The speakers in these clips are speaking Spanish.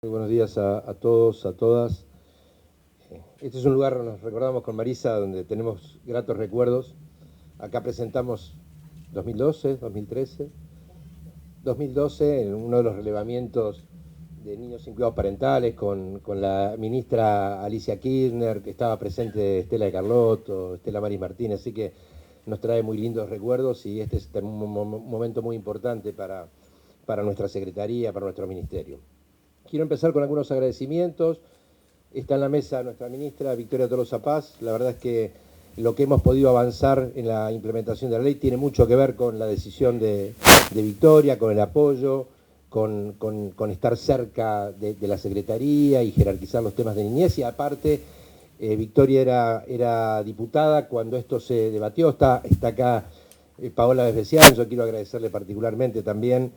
Muy buenos días a todos, a todas. Este es un lugar, nos recordamos con Marisa, donde tenemos gratos recuerdos. Acá presentamos 2012, 2013, 2012, en uno de los relevamientos de niños sin cuidados parentales, con la ministra Alicia Kirchner, que estaba presente Estela de Carlotto, Estela Maris Martínez, así que nos trae muy lindos recuerdos y este es un momento muy importante para nuestra Secretaría, para nuestro Ministerio. Quiero empezar con algunos agradecimientos. Está en la mesa nuestra ministra Victoria Tolosa Paz. La verdad es que lo que hemos podido avanzar en la implementación de la ley tiene mucho que ver con la decisión de Victoria, con el apoyo, con estar cerca de la Secretaría y jerarquizar los temas de niñez. Y aparte, Victoria era diputada cuando esto se debatió. Está acá Paola Besbesián. Yo quiero agradecerle particularmente también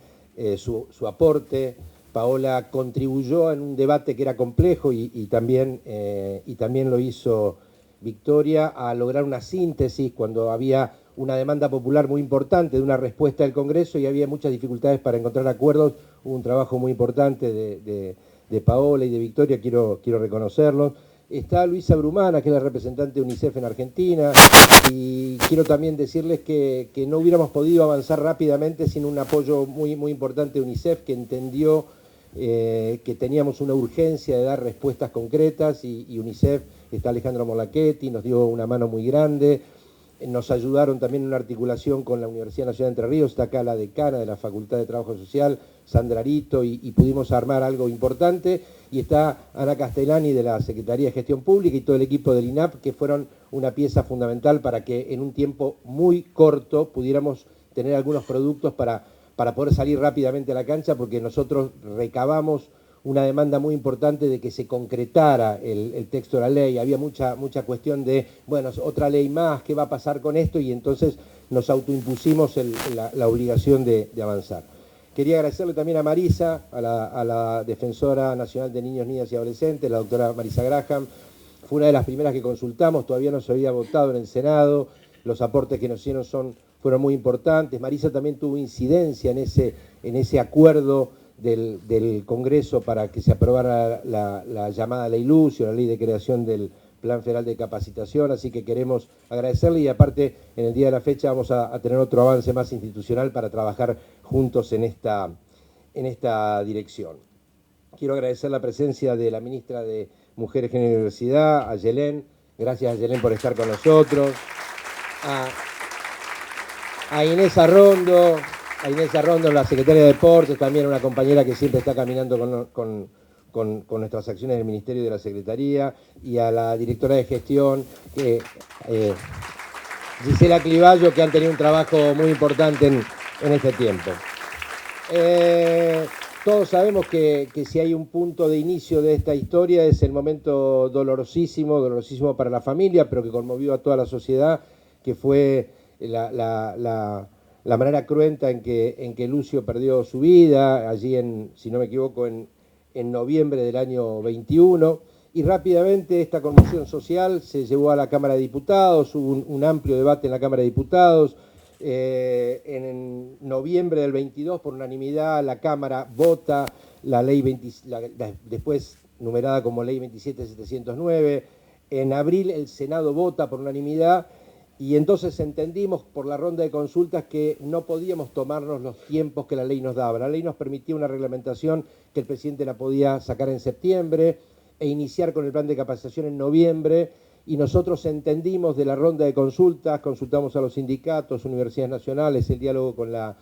su aporte. Paola contribuyó en un debate que era complejo y también lo hizo Victoria a lograr una síntesis cuando había una demanda popular muy importante de una respuesta del Congreso y había muchas dificultades para encontrar acuerdos. Hubo un trabajo muy importante de Paola y de Victoria, quiero reconocerlos. Está Luisa Brumana, que es la representante de UNICEF en Argentina, y quiero también decirles que no hubiéramos podido avanzar rápidamente sin un apoyo muy importante de UNICEF, que entendió que teníamos una urgencia de dar respuestas concretas y UNICEF, está Alejandro Morlachetti, nos dio una mano muy grande. Nos ayudaron también en una articulación con la Universidad Nacional de Entre Ríos, está acá la decana de la Facultad de Trabajo Social, Sandra Arito, y pudimos armar algo importante. Y está Ana Castellani de la Secretaría de Gestión Pública y todo el equipo del INAP, que fueron una pieza fundamental para que en un tiempo muy corto pudiéramos tener algunos productos para poder salir rápidamente a la cancha, porque nosotros recabamos una demanda muy importante de que se concretara el texto de la ley. Había mucha cuestión de, bueno, otra ley más, ¿qué va a pasar con esto? Y entonces nos autoimpusimos la obligación de avanzar. Quería agradecerle también a Marisa, a la Defensora Nacional de Niños, Niñas y Adolescentes, la doctora Marisa Graham. Fue una de las primeras que consultamos, todavía no se había votado en el Senado, los aportes que nos hicieron fueron muy importantes. Marisa también tuvo incidencia en ese acuerdo del Congreso para que se aprobara la llamada Ley Lucio, la ley de creación del Plan Federal de Capacitación, así que queremos agradecerle y aparte en el día de la fecha vamos a tener otro avance más institucional para trabajar juntos en esta dirección. Quiero agradecer la presencia de la ministra de Mujeres, Género y Diversidad, a Yelén. Gracias a Yelén por estar con nosotros. A Inés Arrondo, la secretaria de Deportes, también una compañera que siempre está caminando con nuestras acciones del Ministerio y de la Secretaría, y a la directora de gestión, Gisela Clivallo, que han tenido un trabajo muy importante en este tiempo. Todos sabemos que si hay un punto de inicio de esta historia es el momento dolorosísimo para la familia, pero que conmovió a toda la sociedad, que fue la manera cruenta en que Lucio perdió su vida, allí si no me equivoco, en noviembre del año 21, y rápidamente esta conmoción social se llevó a la Cámara de Diputados, hubo un amplio debate en la Cámara de Diputados. En noviembre del 22, por unanimidad, la Cámara vota la ley después numerada como Ley 27709. En abril el Senado vota por unanimidad y entonces entendimos por la ronda de consultas que no podíamos tomarnos los tiempos que la ley nos daba. La ley nos permitía una reglamentación que el presidente la podía sacar en septiembre e iniciar con el plan de capacitación en noviembre. Y nosotros entendimos de la ronda de consultas, consultamos a los sindicatos, universidades nacionales, el diálogo con la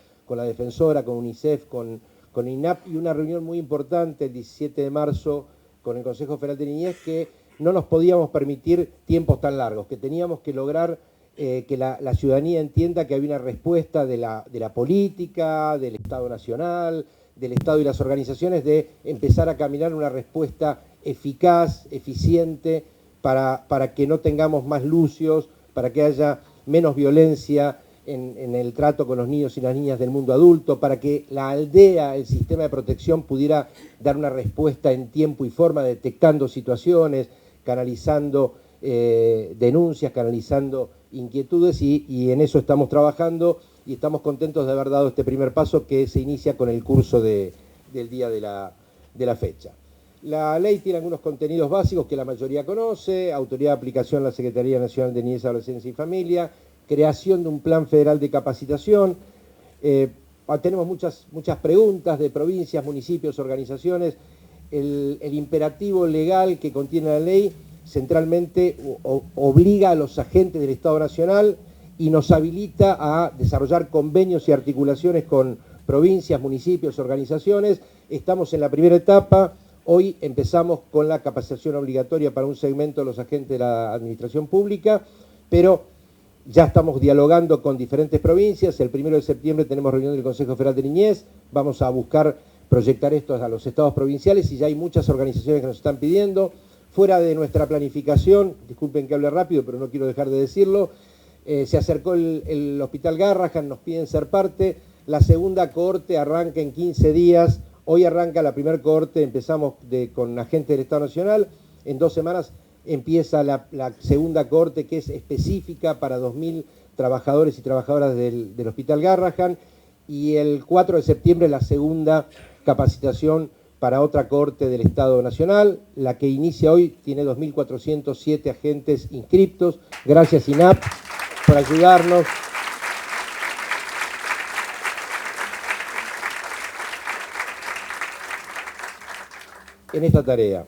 Defensora, con UNICEF, con INAP, y una reunión muy importante el 17 de marzo con el Consejo Federal de Niñez, que no nos podíamos permitir tiempos tan largos, que teníamos que lograr que la ciudadanía entienda que había una respuesta de la política, del Estado Nacional, del Estado y las organizaciones, de empezar a caminar una respuesta eficaz, eficiente, para que no tengamos más lucios, para que haya menos violencia en el trato con los niños y las niñas del mundo adulto, para que la aldea, el sistema de protección, pudiera dar una respuesta en tiempo y forma, detectando situaciones, canalizando denuncias, canalizando inquietudes, y en eso estamos trabajando y estamos contentos de haber dado este primer paso que se inicia con el curso del día de la fecha. La ley tiene algunos contenidos básicos que la mayoría conoce: autoridad de aplicación la Secretaría Nacional de Niñez, Adolescencia y Familia, creación de un plan federal de capacitación. Tenemos muchas preguntas de provincias, municipios, organizaciones. El imperativo legal que contiene la ley centralmente obliga a los agentes del Estado Nacional y nos habilita a desarrollar convenios y articulaciones con provincias, municipios, organizaciones. Estamos en la primera etapa. Hoy empezamos con la capacitación obligatoria para un segmento de los agentes de la administración pública, pero ya estamos dialogando con diferentes provincias. El 1 de septiembre tenemos reunión del Consejo Federal de Niñez. Vamos a buscar proyectar esto a los estados provinciales y ya hay muchas organizaciones que nos están pidiendo. Fuera de nuestra planificación, disculpen que hable rápido, pero no quiero dejar de decirlo, se acercó el Hospital Garrahan, nos piden ser parte. La segunda cohorte arranca en 15 días. Hoy arranca la primera cohorte, empezamos con agentes del Estado Nacional. En 2 semanas empieza la segunda cohorte, que es específica para 2.000 trabajadores y trabajadoras del Hospital Garrahan. Y el 4 de septiembre la segunda capacitación para otra cohorte del Estado Nacional. La que inicia hoy tiene 2.407 agentes inscriptos. Gracias, INAP, por ayudarnos. En esta tarea.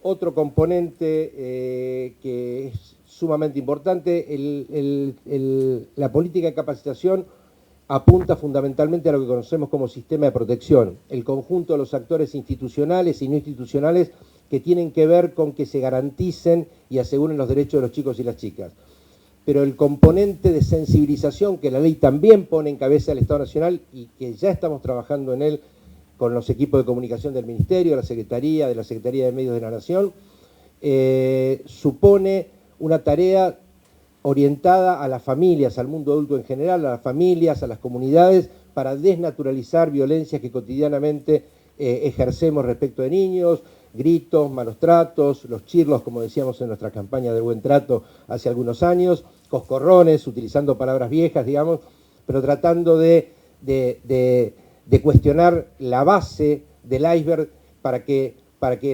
Otro componente que es sumamente importante, la política de capacitación apunta fundamentalmente a lo que conocemos como sistema de protección, el conjunto de los actores institucionales y no institucionales que tienen que ver con que se garanticen y aseguren los derechos de los chicos y las chicas. Pero el componente de sensibilización que la ley también pone en cabeza del Estado Nacional y que ya estamos trabajando en él con los equipos de comunicación del Ministerio, de la Secretaría de Medios de la Nación, supone una tarea orientada a las familias, al mundo adulto en general, a las familias, a las comunidades, para desnaturalizar violencias que cotidianamente ejercemos respecto de niños, gritos, malos tratos, los chirlos, como decíamos en nuestra campaña de buen trato hace algunos años, coscorrones, utilizando palabras viejas, digamos, pero tratando de cuestionar la base del iceberg para que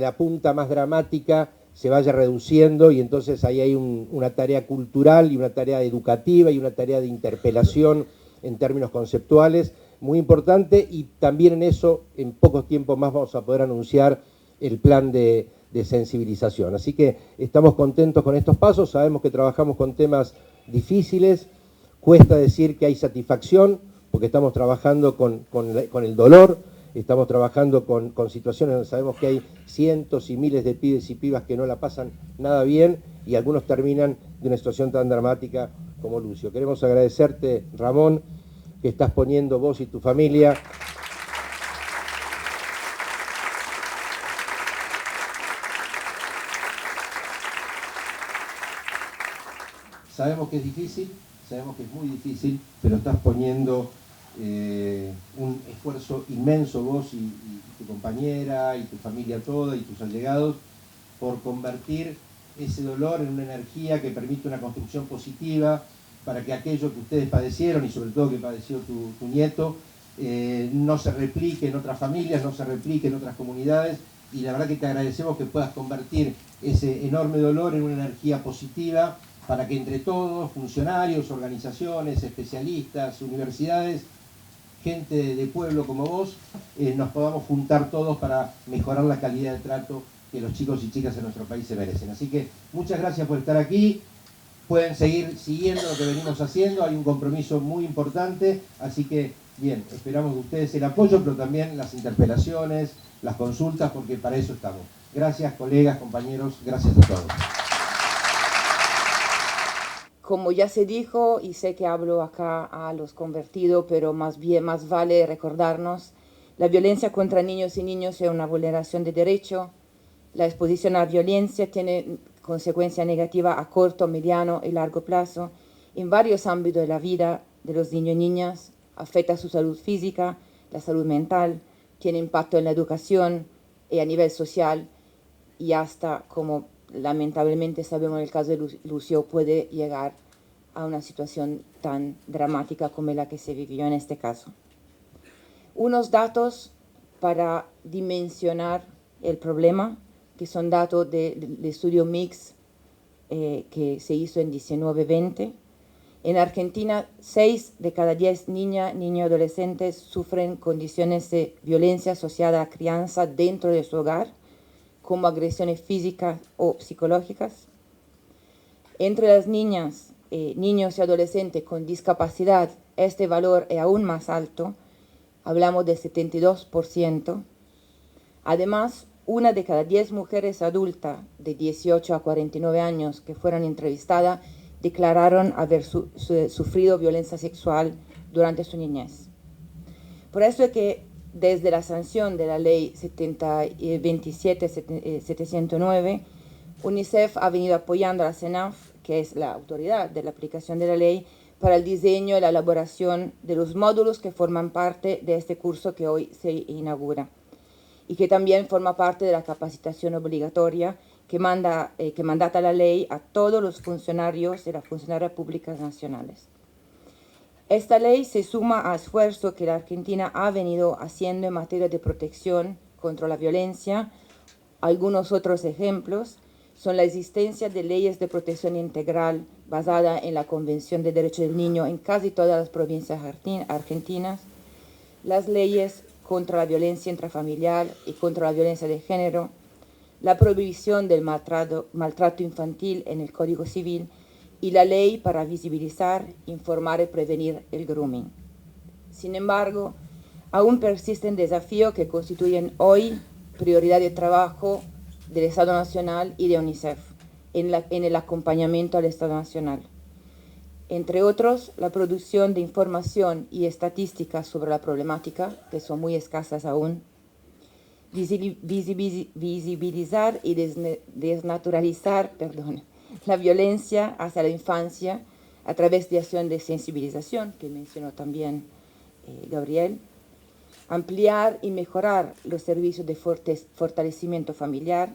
la punta más dramática se vaya reduciendo, y entonces ahí hay una tarea cultural y una tarea educativa y una tarea de interpelación en términos conceptuales muy importante, y también en eso en poco tiempo más vamos a poder anunciar el plan de sensibilización. Así que estamos contentos con estos pasos, sabemos que trabajamos con temas difíciles, cuesta decir que hay satisfacción, porque estamos trabajando con el dolor, estamos trabajando con situaciones donde sabemos que hay cientos y miles de pibes y pibas que no la pasan nada bien, y algunos terminan de una situación tan dramática como Lucio. Queremos agradecerte, Ramón, que estás poniendo vos y tu familia sabemos que es difícil, sabemos que es muy difícil, pero estás poniendo un esfuerzo inmenso vos y tu compañera y tu familia toda y tus allegados por convertir ese dolor en una energía que permite una construcción positiva para que aquello que ustedes padecieron, y sobre todo que padeció tu nieto, no se replique en otras familias, no se replique en otras comunidades, y la verdad que te agradecemos que puedas convertir ese enorme dolor en una energía positiva para que entre todos, funcionarios, organizaciones, especialistas, universidades, gente de pueblo como vos, nos podamos juntar todos para mejorar la calidad de trato que los chicos y chicas en nuestro país se merecen. Así que muchas gracias por estar aquí. Pueden seguir siguiendo lo que venimos haciendo, hay un compromiso muy importante, así que bien, esperamos de ustedes el apoyo, pero también las interpelaciones, las consultas, porque para eso estamos. Gracias, colegas, compañeros, gracias a todos. Como ya se dijo, y sé que hablo acá a los convertidos, pero más vale recordarnos, la violencia contra niños y niñas es una vulneración de derecho. La exposición a violencia tiene consecuencias negativas a corto, mediano y largo plazo en varios ámbitos de la vida de los niños y niñas. Afecta su salud física, la salud mental, tiene impacto en la educación y a nivel social, y hasta, como lamentablemente sabemos en el caso de Lucio, puede llegar a una situación tan dramática como la que se vivió en este caso. Unos datos para dimensionar el problema, que son datos del estudio MIX que se hizo en 19-20. En Argentina, 6 de cada 10 niños y adolescentes sufren condiciones de violencia asociada a crianza dentro de su hogar, como agresiones físicas o psicológicas. Entre las niñas, niños y adolescentes con discapacidad, este valor es aún más alto, hablamos del 72%. Además, 1 de cada 10 mujeres adultas de 18 a 49 años que fueron entrevistadas declararon haber sufrido violencia sexual durante su niñez. Por eso es que desde la sanción de la ley 27.709, UNICEF ha venido apoyando a la CENAF, que es la autoridad de la aplicación de la ley, para el diseño y la elaboración de los módulos que forman parte de este curso que hoy se inaugura, y que también forma parte de la capacitación obligatoria que mandata la ley a todos los funcionarios de las funcionarias públicas nacionales. Esta ley se suma a esfuerzos que la Argentina ha venido haciendo en materia de protección contra la violencia. Algunos otros ejemplos son la existencia de leyes de protección integral basada en la Convención de Derechos del Niño en casi todas las provincias argentinas, las leyes contra la violencia intrafamiliar y contra la violencia de género, la prohibición del maltrato infantil en el Código Civil y la ley para visibilizar, informar y prevenir el grooming. Sin embargo, aún persisten desafíos que constituyen hoy prioridad de trabajo del Estado Nacional y de UNICEF en el acompañamiento al Estado Nacional. Entre otros, la producción de información y estadísticas sobre la problemática, que son muy escasas aún, visibilizar y desnaturalizar la violencia hacia la infancia a través de acción de sensibilización, que mencionó también Gabriel, ampliar y mejorar los servicios de fortalecimiento familiar,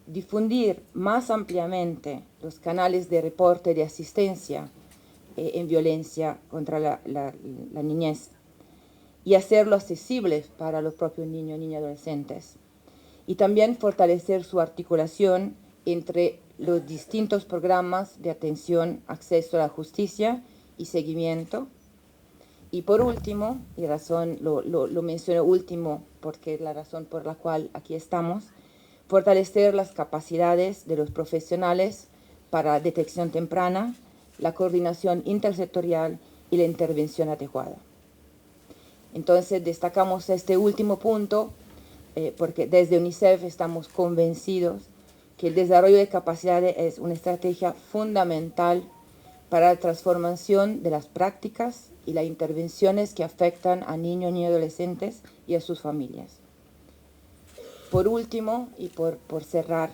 difundir más ampliamente los canales de reporte de asistencia en violencia contra la niñez, y hacerlo accesible para los propios niños y adolescentes. Y también fortalecer su articulación entre los distintos programas de atención, acceso a la justicia y seguimiento. Y por último, y lo menciono último porque es la razón por la cual aquí estamos, fortalecer las capacidades de los profesionales para detección temprana, la coordinación intersectorial y la intervención adecuada. Entonces destacamos este último punto porque desde UNICEF estamos convencidos que el desarrollo de capacidades es una estrategia fundamental para la transformación de las prácticas y las intervenciones que afectan a niños y adolescentes y a sus familias. Por último, y por cerrar,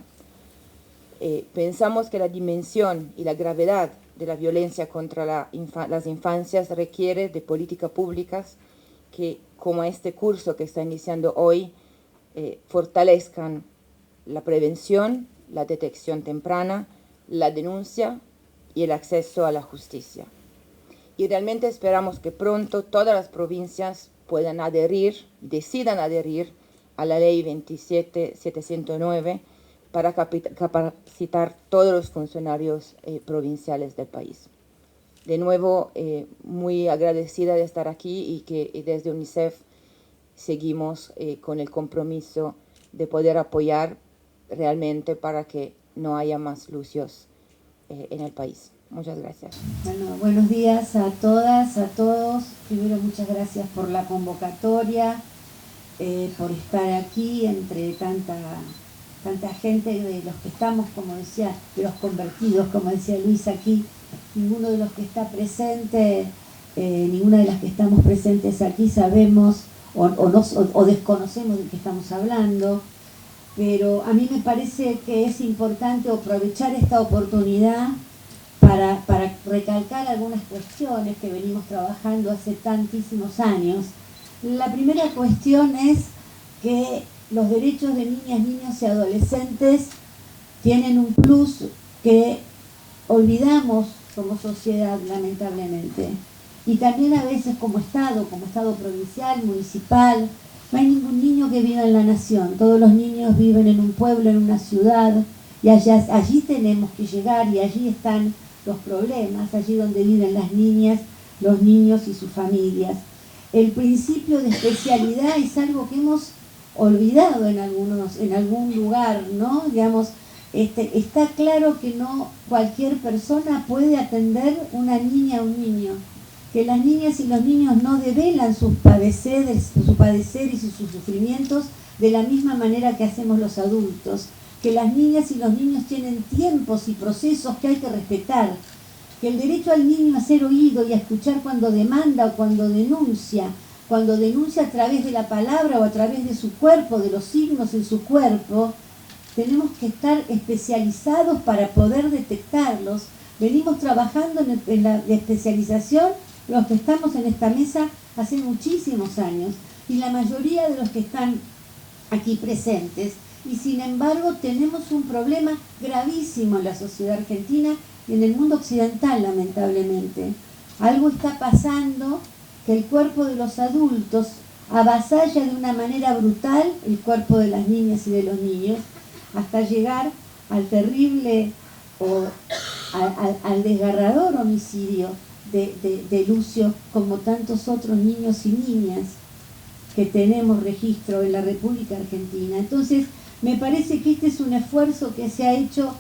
pensamos que la dimensión y la gravedad de la violencia contra las infancias requiere de políticas públicas que, como este curso que está iniciando hoy, fortalezcan la prevención, la detección temprana, la denuncia y el acceso a la justicia. Y realmente esperamos que pronto todas las provincias puedan decidan adherir a la ley 27.709 para capacitar todos los funcionarios provinciales del país. De nuevo, muy agradecida de estar aquí y que desde UNICEF seguimos con el compromiso de poder apoyar realmente para que no haya más lucios en el país. Muchas gracias. Bueno, buenos días a todas, a todos. Primero, muchas gracias por la convocatoria, por estar aquí entre tanta gente de los que estamos, como decía, de los convertidos, como decía Luis aquí. Ninguno de los que está presente, ninguna de las que estamos presentes aquí sabemos o desconocemos de qué estamos hablando, pero a mí me parece que es importante aprovechar esta oportunidad para recalcar algunas cuestiones que venimos trabajando hace tantísimos años. La primera cuestión es que los derechos de niñas, niños y adolescentes tienen un plus que olvidamos como sociedad, lamentablemente. Y también a veces como Estado provincial, municipal, No hay ningún niño que viva en la nación, todos los niños viven en un pueblo, en una ciudad, y allí tenemos que llegar y allí están los problemas, allí donde viven las niñas, los niños y sus familias. El principio de especialidad es algo que hemos olvidado en algún lugar, ¿no? Digamos, está claro que no cualquier persona puede atender una niña o un niño, que las niñas y los niños no develan sus padeceres y sus sufrimientos de la misma manera que hacemos los adultos, que las niñas y los niños tienen tiempos y procesos que hay que respetar, que el derecho al niño a ser oído y a escuchar cuando demanda o cuando denuncia a través de la palabra o a través de su cuerpo, de los signos en su cuerpo, tenemos que estar especializados para poder detectarlos. Venimos trabajando en la especialización los que estamos en esta mesa hace muchísimos años y la mayoría de los que están aquí presentes, y sin embargo tenemos un problema gravísimo en la sociedad argentina y en el mundo occidental, lamentablemente. Algo está pasando, que el cuerpo de los adultos avasalla de una manera brutal el cuerpo de las niñas y de los niños, hasta llegar al terrible o al desgarrador homicidio de Lucio, como tantos otros niños y niñas que tenemos registro en la República Argentina. Entonces, me parece que este es un esfuerzo que se ha hecho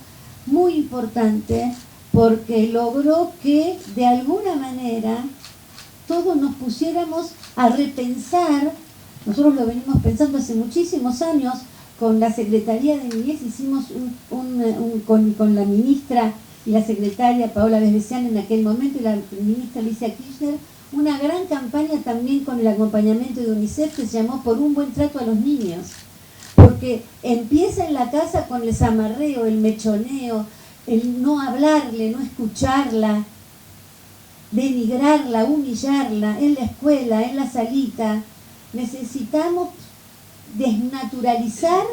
muy importante, porque logró que de alguna manera todos nos pusiéramos a repensar. Nosotros lo venimos pensando hace muchísimos años. Con la Secretaría de Niñez hicimos con la ministra y la secretaria Paola Besbesian en aquel momento y la ministra Alicia Kirchner, una gran campaña también con el acompañamiento de UNICEF que se llamó Por un buen trato a los niños. Porque empieza en la casa con el zamarreo, el mechoneo, el no hablarle, no escucharla, denigrarla, humillarla, en la escuela, en la salita. Necesitamos desnaturalizar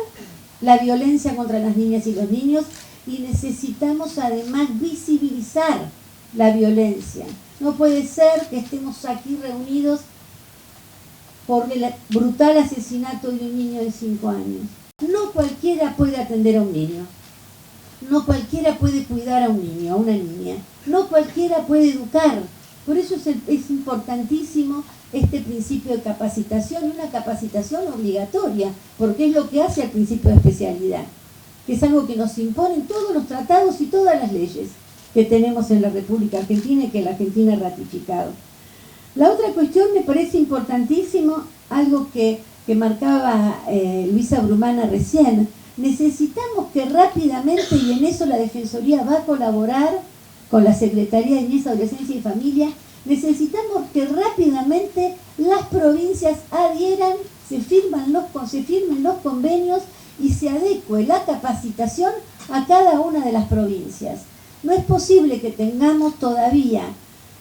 la violencia contra las niñas y los niños y necesitamos además visibilizar la violencia. No puede ser que estemos aquí reunidos por el brutal asesinato de un niño de 5 años. No cualquiera puede atender a un niño. No cualquiera puede cuidar a un niño, a una niña. No cualquiera puede educar. Por eso es importantísimo este principio de capacitación, una capacitación obligatoria, porque es lo que hace al principio de especialidad, que es algo que nos imponen todos los tratados y todas las leyes que tenemos en la República Argentina y que la Argentina ha ratificado. La otra cuestión me parece importantísimo, algo que marcaba Luisa Brumana recién. Necesitamos que rápidamente, y en eso la Defensoría va a colaborar con la Secretaría de Niñez, Adolescencia y Familia, necesitamos que rápidamente las provincias adhieran, se firmen los convenios y se adecue la capacitación a cada una de las provincias. No es posible que tengamos todavía,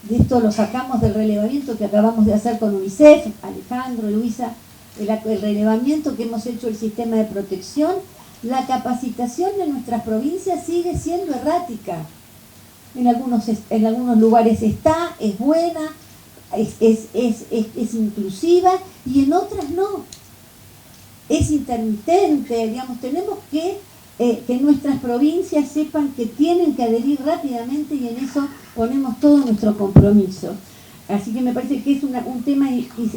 de esto lo sacamos del relevamiento que acabamos de hacer con UNICEF, Alejandro, Luisa, el relevamiento que hemos hecho del sistema de protección, la capacitación en nuestras provincias sigue siendo errática. En algunos lugares es buena, es inclusiva, y en otras no. Es intermitente, digamos, tenemos que nuestras provincias sepan que tienen que adherir rápidamente, y en eso ponemos todo nuestro compromiso. Así que me parece que es un tema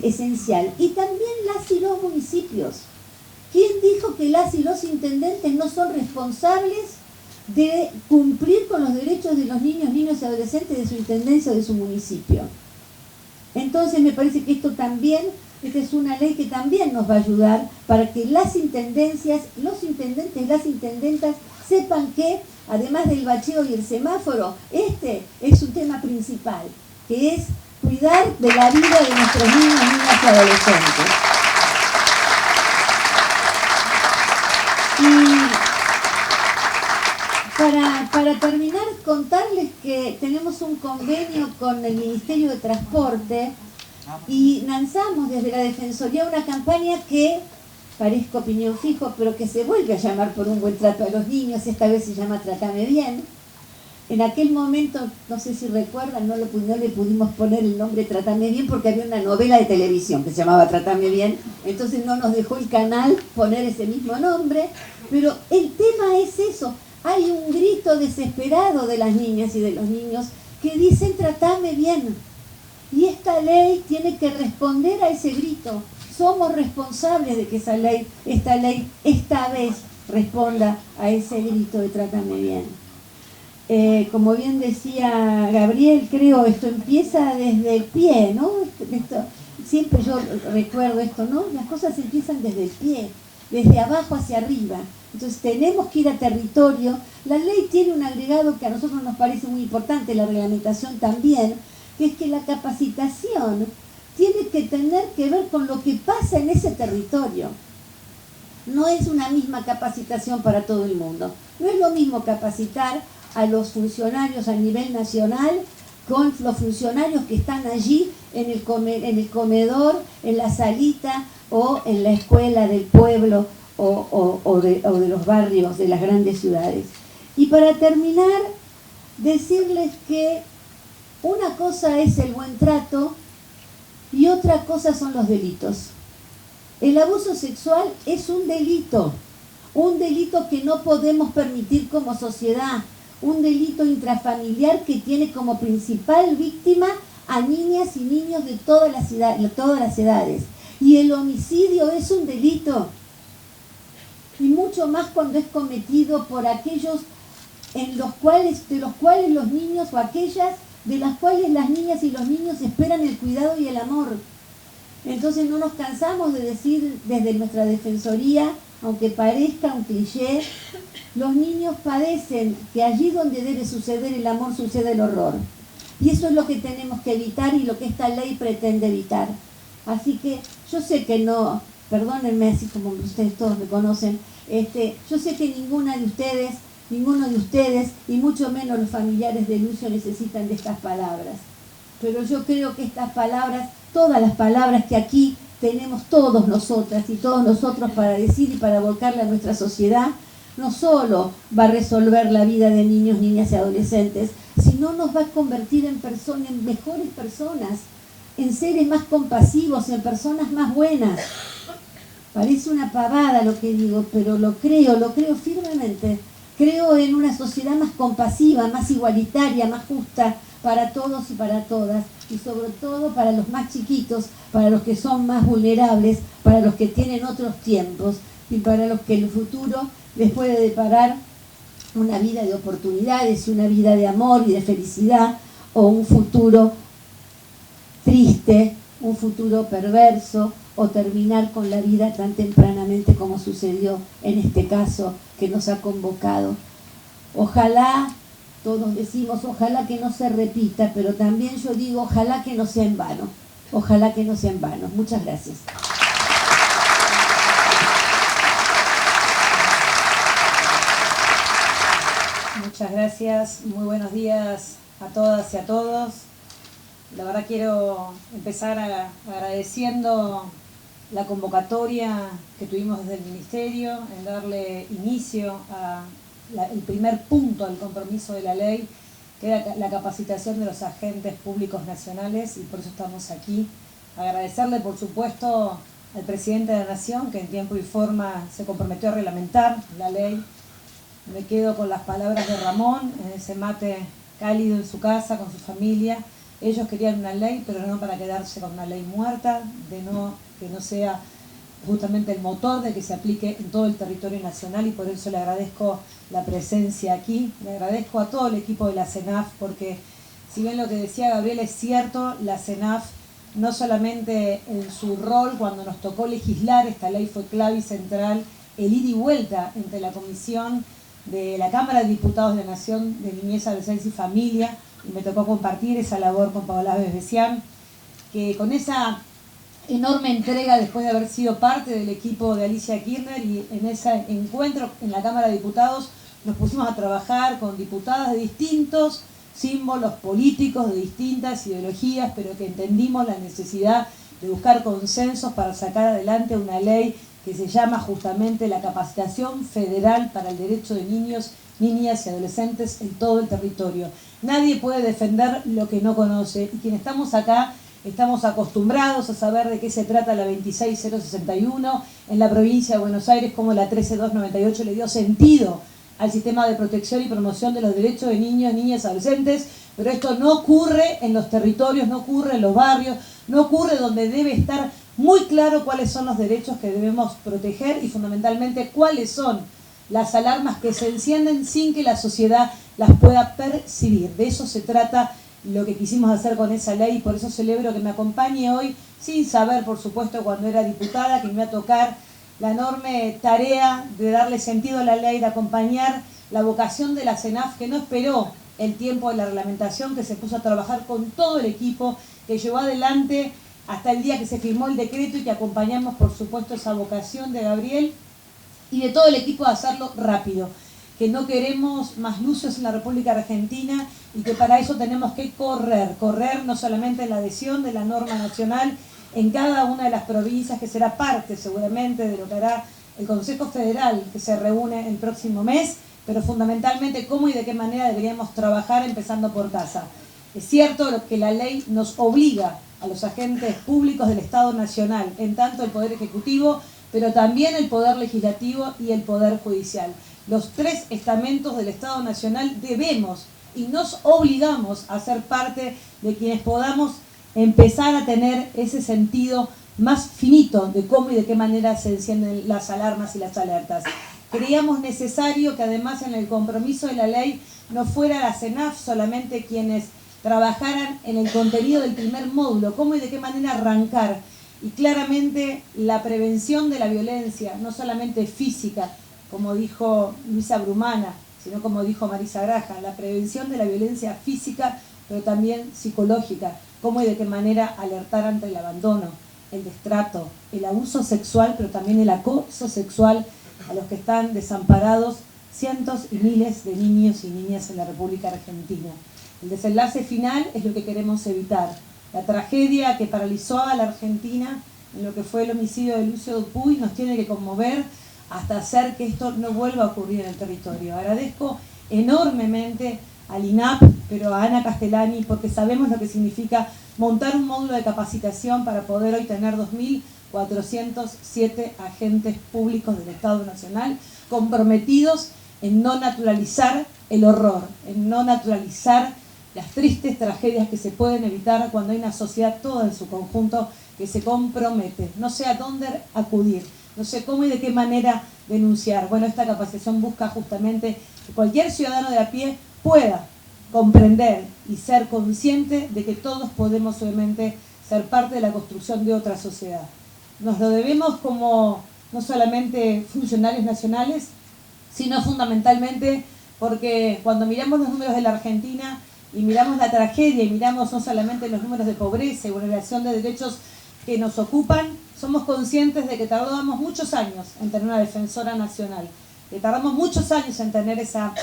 esencial. Y también las y los municipios. ¿Quién dijo que las y los intendentes no son responsables de cumplir con los derechos de los niños y adolescentes de su intendencia o de su municipio? Entonces me parece que esta es una ley que también nos va a ayudar para que las intendencias, los intendentes, las intendentas sepan que, además del bacheo y el semáforo, este es un tema principal, que es cuidar de la vida de nuestros niños, niñas y adolescentes. Y para terminar, contarles que tenemos un convenio con el Ministerio de Transporte y lanzamos desde la Defensoría una campaña que parezca opinión fijo, pero que se vuelve a llamar Por un buen trato a los niños. Esta vez se llama Trátame Bien, En aquel momento, no sé si recuerdan, no le pudimos poner el nombre Tratame Bien porque había una novela de televisión que se llamaba Tratame Bien, entonces no nos dejó el canal poner ese mismo nombre, pero el tema es eso, hay un grito desesperado de las niñas y de los niños que dicen Tratame Bien, y esta ley tiene que responder a ese grito. Somos responsables de que esta ley esta vez responda a ese grito de Trátame Bien. Como bien decía Gabriel, creo esto empieza desde el pie, ¿no? Siempre yo recuerdo esto, ¿no? Las cosas empiezan desde el pie, desde abajo hacia arriba. Entonces tenemos que ir a territorio. La ley tiene un agregado que a nosotros nos parece muy importante, la reglamentación también, que es que la capacitación tiene que tener que ver con lo que pasa en ese territorio. No es una misma capacitación para todo el mundo. No es lo mismo capacitar a los funcionarios a nivel nacional con los funcionarios que están allí en el comedor, en la salita o en la escuela del pueblo o de los barrios de las grandes ciudades. Y para terminar, decirles que una cosa es el buen trato y otra cosa son los delitos. El abuso sexual es un delito que no podemos permitir como sociedad, un delito intrafamiliar que tiene como principal víctima a niñas y niños de todas las edades. Y el homicidio es un delito, y mucho más cuando es cometido por aquellos de los cuales los niños o aquellas de las cuales las niñas y los niños esperan el cuidado y el amor. Entonces no nos cansamos de decir desde nuestra defensoría, aunque parezca un cliché, los niños padecen que allí donde debe suceder el amor sucede el horror. Y eso es lo que tenemos que evitar y lo que esta ley pretende evitar. Así que yo sé que no, perdónenme así como ustedes todos me conocen, yo sé que ninguno de ustedes y mucho menos los familiares de Lucio necesitan de estas palabras. Pero yo creo que estas palabras, todas las palabras que aquí tenemos todos nosotras y todos nosotros para decir y para volcarle a nuestra sociedad, no solo va a resolver la vida de niños, niñas y adolescentes, sino nos va a convertir en mejores personas, en seres más compasivos, en personas más buenas. Parece una pavada lo que digo, pero lo creo firmemente. Creo en una sociedad más compasiva, más igualitaria, más justa para todos y para todas, y sobre todo para los más chiquitos, para los que son más vulnerables, para los que tienen otros tiempos y para los que el futuro les puede deparar una vida de oportunidades y una vida de amor y de felicidad, o un futuro triste, un futuro perverso, o terminar con la vida tan tempranamente como sucedió en este caso que nos ha convocado. Ojalá, todos decimos, ojalá que no se repita, pero también yo digo, ojalá que no sea en vano. Ojalá que no sea en vano. Muchas gracias. Muchas gracias, muy buenos días a todas y a todos. La verdad quiero empezar agradeciendo la convocatoria que tuvimos desde el Ministerio en darle inicio a el primer punto del compromiso de la ley, que era la capacitación de los agentes públicos nacionales, y por eso estamos aquí. Agradecerle, por supuesto, al presidente de la Nación, que en tiempo y forma se comprometió a reglamentar la ley. Me quedo con las palabras de Ramón, en ese mate cálido en su casa, con su familia. Ellos querían una ley, pero no para quedarse con una ley muerta, que no sea justamente el motor de que se aplique en todo el territorio nacional, y por eso le agradezco la presencia aquí. Le agradezco a todo el equipo de la CENAF, porque si bien lo que decía Gabriel es cierto, la CENAF no solamente en su rol cuando nos tocó legislar esta ley fue clave y central, el ida y vuelta entre la Comisión de la Cámara de Diputados de la Nación de Niñez, Adolescencia y Familia, y me tocó compartir esa labor con Paola Besbesián, que con esa enorme entrega después de haber sido parte del equipo de Alicia Kirchner, y en ese encuentro en la Cámara de Diputados nos pusimos a trabajar con diputadas de distintos símbolos políticos, de distintas ideologías, pero que entendimos la necesidad de buscar consensos para sacar adelante una ley que se llama justamente la Capacitación Federal para el Derecho de Niños niñas y adolescentes en todo el territorio. Nadie puede defender lo que no conoce, y quienes estamos acá estamos acostumbrados a saber de qué se trata la 26061 en la provincia de Buenos Aires, como la 13298 le dio sentido al sistema de protección y promoción de los derechos de niños, niñas y adolescentes, pero esto no ocurre en los territorios, no ocurre en los barrios, no ocurre donde debe estar muy claro cuáles son los derechos que debemos proteger y fundamentalmente cuáles son las alarmas que se encienden sin que la sociedad las pueda percibir. De eso se trata lo que quisimos hacer con esa ley, y por eso celebro que me acompañe hoy, sin saber, por supuesto, cuando era diputada, que me va a tocar la enorme tarea de darle sentido a la ley, de acompañar la vocación de la CENAF, que no esperó el tiempo de la reglamentación, que se puso a trabajar con todo el equipo, que llevó adelante hasta el día que se firmó el decreto, y que acompañamos, por supuesto, esa vocación de Gabriel y de todo el equipo de hacerlo rápido, que no queremos más luces en la República Argentina y que para eso tenemos que correr no solamente en la adhesión de la norma nacional en cada una de las provincias, que será parte seguramente de lo que hará el Consejo Federal, que se reúne el próximo mes, pero fundamentalmente cómo y de qué manera deberíamos trabajar empezando por casa. Es cierto que la ley nos obliga a los agentes públicos del Estado Nacional, en tanto el Poder Ejecutivo, pero también el Poder Legislativo y el Poder Judicial. Los tres estamentos del Estado Nacional debemos y nos obligamos a ser parte de quienes podamos empezar a tener ese sentido más finito de cómo y de qué manera se encienden las alarmas y las alertas. Creíamos necesario que además en el compromiso de la ley no fuera la CENAF solamente quienes trabajaran en el contenido del primer módulo, cómo y de qué manera arrancar. Y claramente la prevención de la violencia, no solamente física, como dijo Luisa Brumana, sino como dijo Marisa Graham, la prevención de la violencia física, pero también psicológica, cómo y de qué manera alertar ante el abandono, el destrato, el abuso sexual, pero también el acoso sexual a los que están desamparados, cientos y miles de niños y niñas en la República Argentina. El desenlace final es lo que queremos evitar. La tragedia que paralizó a la Argentina en lo que fue el homicidio de Lucio Dupuy nos tiene que conmover hasta hacer que esto no vuelva a ocurrir en el territorio. Agradezco enormemente al INAP, pero a Ana Castellani, porque sabemos lo que significa montar un módulo de capacitación para poder hoy tener 2.407 agentes públicos del Estado Nacional comprometidos en no naturalizar el horror, en no naturalizar las tristes tragedias que se pueden evitar cuando hay una sociedad toda en su conjunto que se compromete. No sé a dónde acudir, no sé cómo y de qué manera denunciar. Bueno, esta capacitación busca justamente que cualquier ciudadano de a pie pueda comprender y ser consciente de que todos podemos obviamente ser parte de la construcción de otra sociedad. Nos lo debemos como no solamente funcionarios nacionales, sino fundamentalmente porque cuando miramos los números de la Argentina y miramos la tragedia y miramos no solamente los números de pobreza y vulneración de derechos que nos ocupan, somos conscientes de que tardamos muchos años en tener una defensora nacional, que tardamos muchos años en tener esa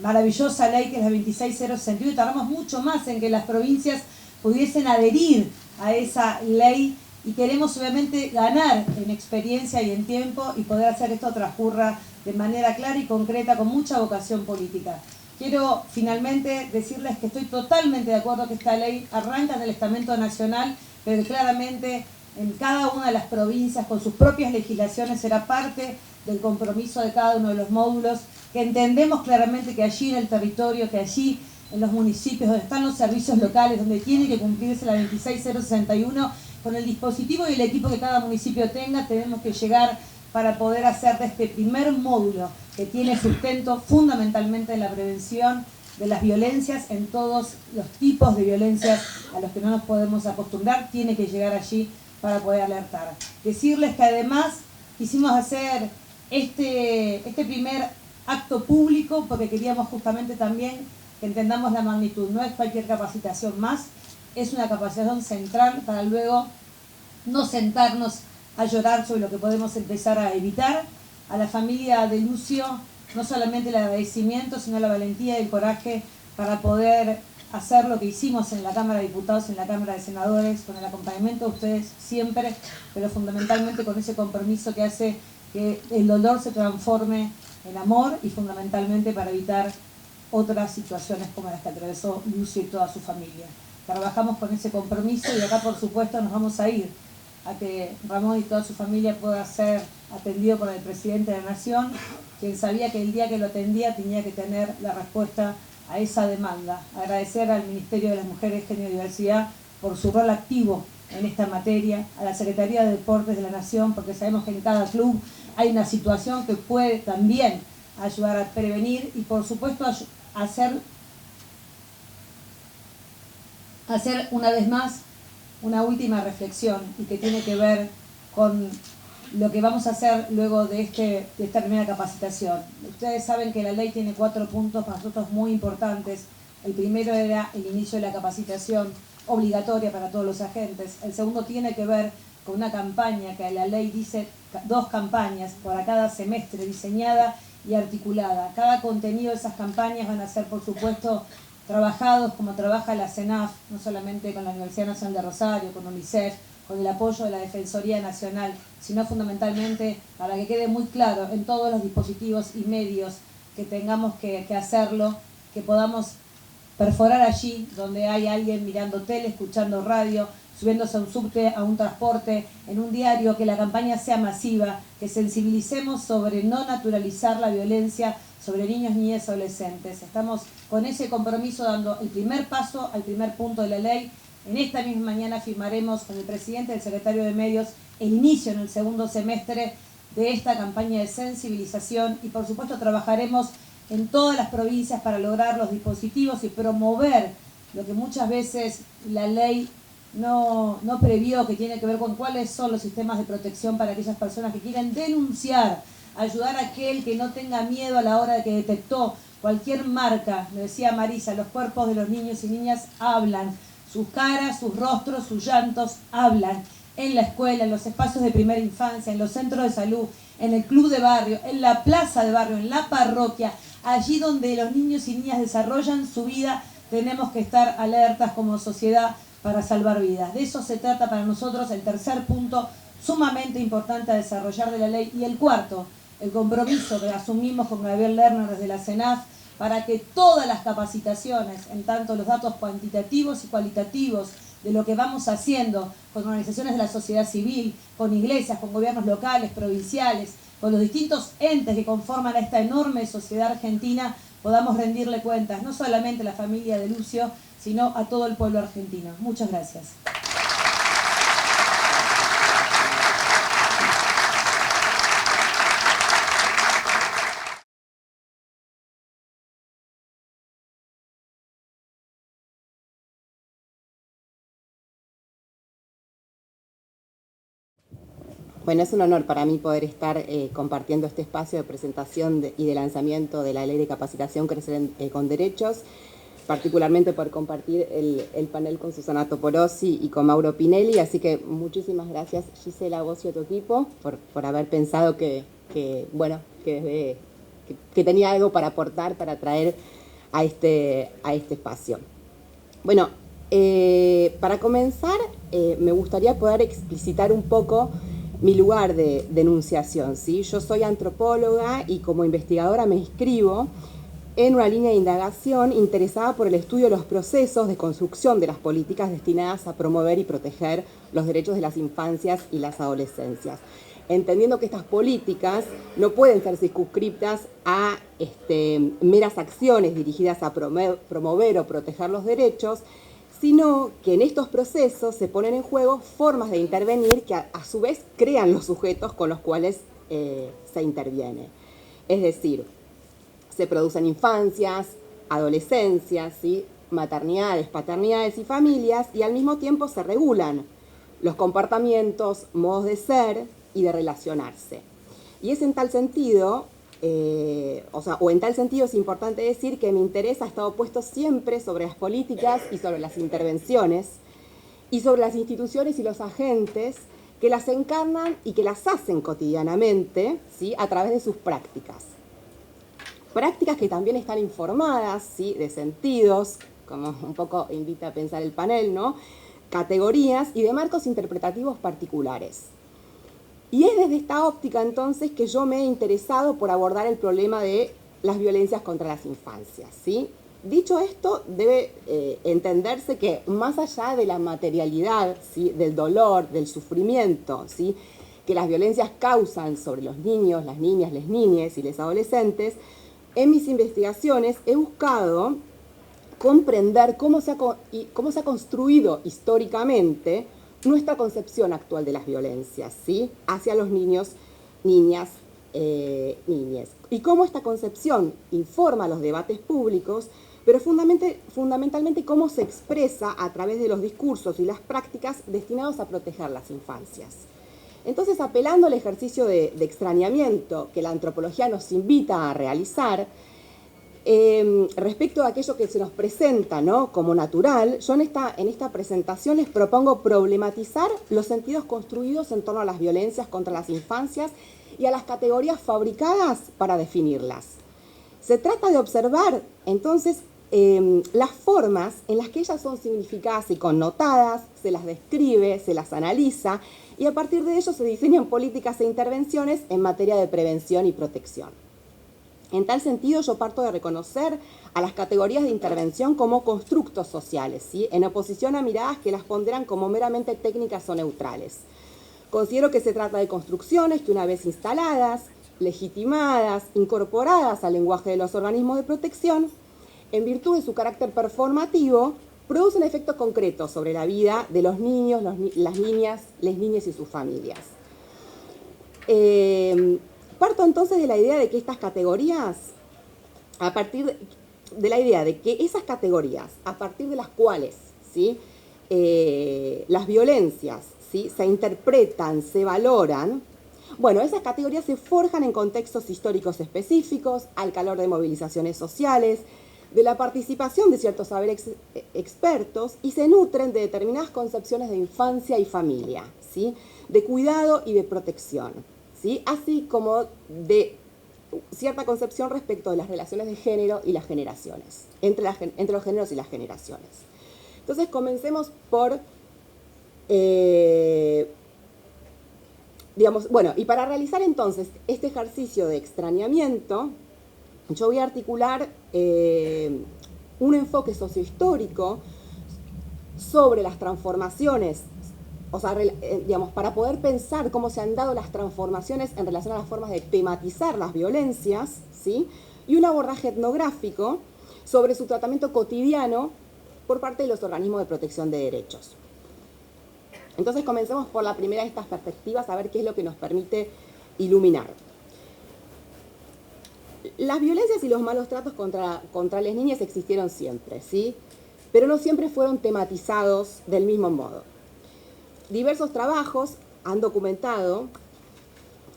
maravillosa ley que es la 26061, y tardamos mucho más en que las provincias pudiesen adherir a esa ley, y queremos obviamente ganar en experiencia y en tiempo y poder hacer esto transcurra de manera clara y concreta con mucha vocación política. Quiero finalmente decirles que estoy totalmente de acuerdo que esta ley arranca en el estamento nacional, pero claramente en cada una de las provincias con sus propias legislaciones será parte del compromiso de cada uno de los módulos, que entendemos claramente que allí en el territorio, que allí en los municipios donde están los servicios locales, donde tiene que cumplirse la 26061, con el dispositivo y el equipo que cada municipio tenga, tenemos que llegar para poder hacer de este primer módulo, que tiene sustento fundamentalmente en la prevención de las violencias, en todos los tipos de violencias a los que no nos podemos acostumbrar, tiene que llegar allí para poder alertar. Decirles que además quisimos hacer este primer acto público porque queríamos justamente también que entendamos la magnitud. No es cualquier capacitación más, es una capacitación central para luego no sentarnos a llorar sobre lo que podemos empezar a evitar. A la familia de Lucio, no solamente el agradecimiento, sino la valentía y el coraje para poder hacer lo que hicimos en la Cámara de Diputados, en la Cámara de Senadores, con el acompañamiento de ustedes siempre, pero fundamentalmente con ese compromiso que hace que el dolor se transforme en amor y fundamentalmente para evitar otras situaciones como las que atravesó Lucio y toda su familia. Trabajamos con ese compromiso y acá por supuesto nos vamos a ir a que Ramón y toda su familia pueda ser atendido por el presidente de la Nación, quien sabía que el día que lo atendía tenía que tener la respuesta a esa demanda. Agradecer al Ministerio de las Mujeres, Género y Diversidad por su rol activo en esta materia, a la Secretaría de Deportes de la Nación, porque sabemos que en cada club hay una situación que puede también ayudar a prevenir y por supuesto hacer una vez más una última reflexión y que tiene que ver con lo que vamos a hacer luego de esta primera capacitación. Ustedes saben que la ley tiene 4 puntos para nosotros muy importantes. El primero era el inicio de la capacitación obligatoria para todos los agentes. El segundo tiene que ver con una campaña que la ley dice 2 campañas para cada semestre diseñada y articulada. Cada contenido de esas campañas van a ser, por supuesto, trabajados como trabaja la CENAF, no solamente con la Universidad Nacional de Rosario, con UNICEF, con el apoyo de la Defensoría Nacional, sino fundamentalmente para que quede muy claro en todos los dispositivos y medios que tengamos que hacerlo, que podamos perforar allí donde hay alguien mirando tele, escuchando radio, subiéndose a un subte, a un transporte, en un diario, que la campaña sea masiva, que sensibilicemos sobre no naturalizar la violencia sobre niños, niñas y adolescentes. Estamos con ese compromiso dando el primer paso al primer punto de la ley. En esta misma mañana firmaremos con el presidente y el secretario de Medios el inicio en el segundo semestre de esta campaña de sensibilización y por supuesto trabajaremos en todas las provincias para lograr los dispositivos y promover lo que muchas veces la ley no previó, que tiene que ver con cuáles son los sistemas de protección para aquellas personas que quieren denunciar, ayudar a aquel que no tenga miedo a la hora de que detectó cualquier marca. Me decía Marisa, los cuerpos de los niños y niñas hablan, sus caras, sus rostros, sus llantos hablan. En la escuela, en los espacios de primera infancia, en los centros de salud, en el club de barrio, en la plaza de barrio, en la parroquia, allí donde los niños y niñas desarrollan su vida, tenemos que estar alertas como sociedad para salvar vidas. De eso se trata para nosotros el tercer punto sumamente importante a desarrollar de la ley. Y el cuarto, el compromiso que asumimos con Gabriel Lerner desde la CENAF para que todas las capacitaciones, en tanto los datos cuantitativos y cualitativos de lo que vamos haciendo con organizaciones de la sociedad civil, con iglesias, con gobiernos locales, provinciales, con los distintos entes que conforman a esta enorme sociedad argentina, podamos rendirle cuentas, no solamente a la familia de Lucio, sino a todo el pueblo argentino. Muchas gracias. Bueno, es un honor para mí poder estar compartiendo este espacio de presentación y de lanzamiento de la Ley de Capacitación Crecer con Derechos, particularmente por compartir el panel con Susana Toporossi y con Mauro Pinelli, así que muchísimas gracias Gisela, vos y a tu equipo por haber pensado que tenía algo para aportar, para traer a este espacio. Bueno, para comenzar me gustaría poder explicitar un poco mi lugar de enunciación, ¿sí? Yo soy antropóloga y como investigadora me inscribo en una línea de indagación interesada por el estudio de los procesos de construcción de las políticas destinadas a promover y proteger los derechos de las infancias y las adolescencias, entendiendo que estas políticas no pueden ser circunscriptas a meras acciones dirigidas a promover o proteger los derechos, sino que en estos procesos se ponen en juego formas de intervenir que a su vez crean los sujetos con los cuales se interviene. Es decir, se producen infancias, adolescencias, ¿sí? Maternidades, paternidades y familias, y al mismo tiempo se regulan los comportamientos, modos de ser y de relacionarse. Y es en tal sentido, en tal sentido es importante decir que mi interés ha estado puesto siempre sobre las políticas y sobre las intervenciones y sobre las instituciones y los agentes que las encarnan y que las hacen cotidianamente, ¿sí? A través de sus prácticas. Prácticas que también están informadas, ¿sí? De sentidos, como un poco invita a pensar el panel, ¿no? Categorías y de marcos interpretativos particulares. Y es desde esta óptica entonces que yo me he interesado por abordar el problema de las violencias contra las infancias, ¿sí? Dicho esto, debe entenderse que más allá de la materialidad, ¿sí?, del dolor, del sufrimiento, ¿sí?, que las violencias causan sobre los niños, las niñas, les niñes y les adolescentes, en mis investigaciones he buscado comprender cómo se ha construido históricamente nuestra concepción actual de las violencias, ¿sí?, hacia los niños, niñas, niñes. Y cómo esta concepción informa los debates públicos, pero fundamentalmente cómo se expresa a través de los discursos y las prácticas destinados a proteger las infancias. Entonces, apelando al ejercicio de extrañamiento que la antropología nos invita a realizar, respecto a aquello que se nos presenta, ¿no?, como natural, yo en esta presentación les propongo problematizar los sentidos construidos en torno a las violencias contra las infancias y a las categorías fabricadas para definirlas. Se trata de observar, entonces, las formas en las que ellas son significadas y connotadas, se las describe, se las analiza, y a partir de ello se diseñan políticas e intervenciones en materia de prevención y protección. En tal sentido, yo parto de reconocer a las categorías de intervención como constructos sociales, ¿sí?, en oposición a miradas que las ponderan como meramente técnicas o neutrales. Considero que se trata de construcciones que, una vez instaladas, legitimadas, incorporadas al lenguaje de los organismos de protección, en virtud de su carácter performativo, producen efectos concretos sobre la vida de los niños, las niñas, les niñes y sus familias. Parto entonces de la idea de que estas categorías, a partir de la idea de que esas categorías, a partir de las cuales, ¿sí?, las violencias, ¿sí?, se interpretan, se valoran, bueno, esas categorías se forjan en contextos históricos específicos, al calor de movilizaciones sociales, de la participación de ciertos saberes expertos, y se nutren de determinadas concepciones de infancia y familia, ¿sí?, de cuidado y de protección, ¿sí?, así como de cierta concepción respecto de las relaciones de género y las generaciones, entre los géneros y las generaciones. Entonces, comencemos por, bueno, y para realizar entonces este ejercicio de extrañamiento, yo voy a articular un enfoque sociohistórico sobre las transformaciones, o sea, para poder pensar cómo se han dado las transformaciones en relación a las formas de tematizar las violencias, ¿sí?, y un abordaje etnográfico sobre su tratamiento cotidiano por parte de los organismos de protección de derechos. Entonces, comencemos por la primera de estas perspectivas, a ver qué es lo que nos permite iluminar. Las violencias y los malos tratos contra las niñas existieron siempre, ¿sí?, pero no siempre fueron tematizados del mismo modo. Diversos trabajos han documentado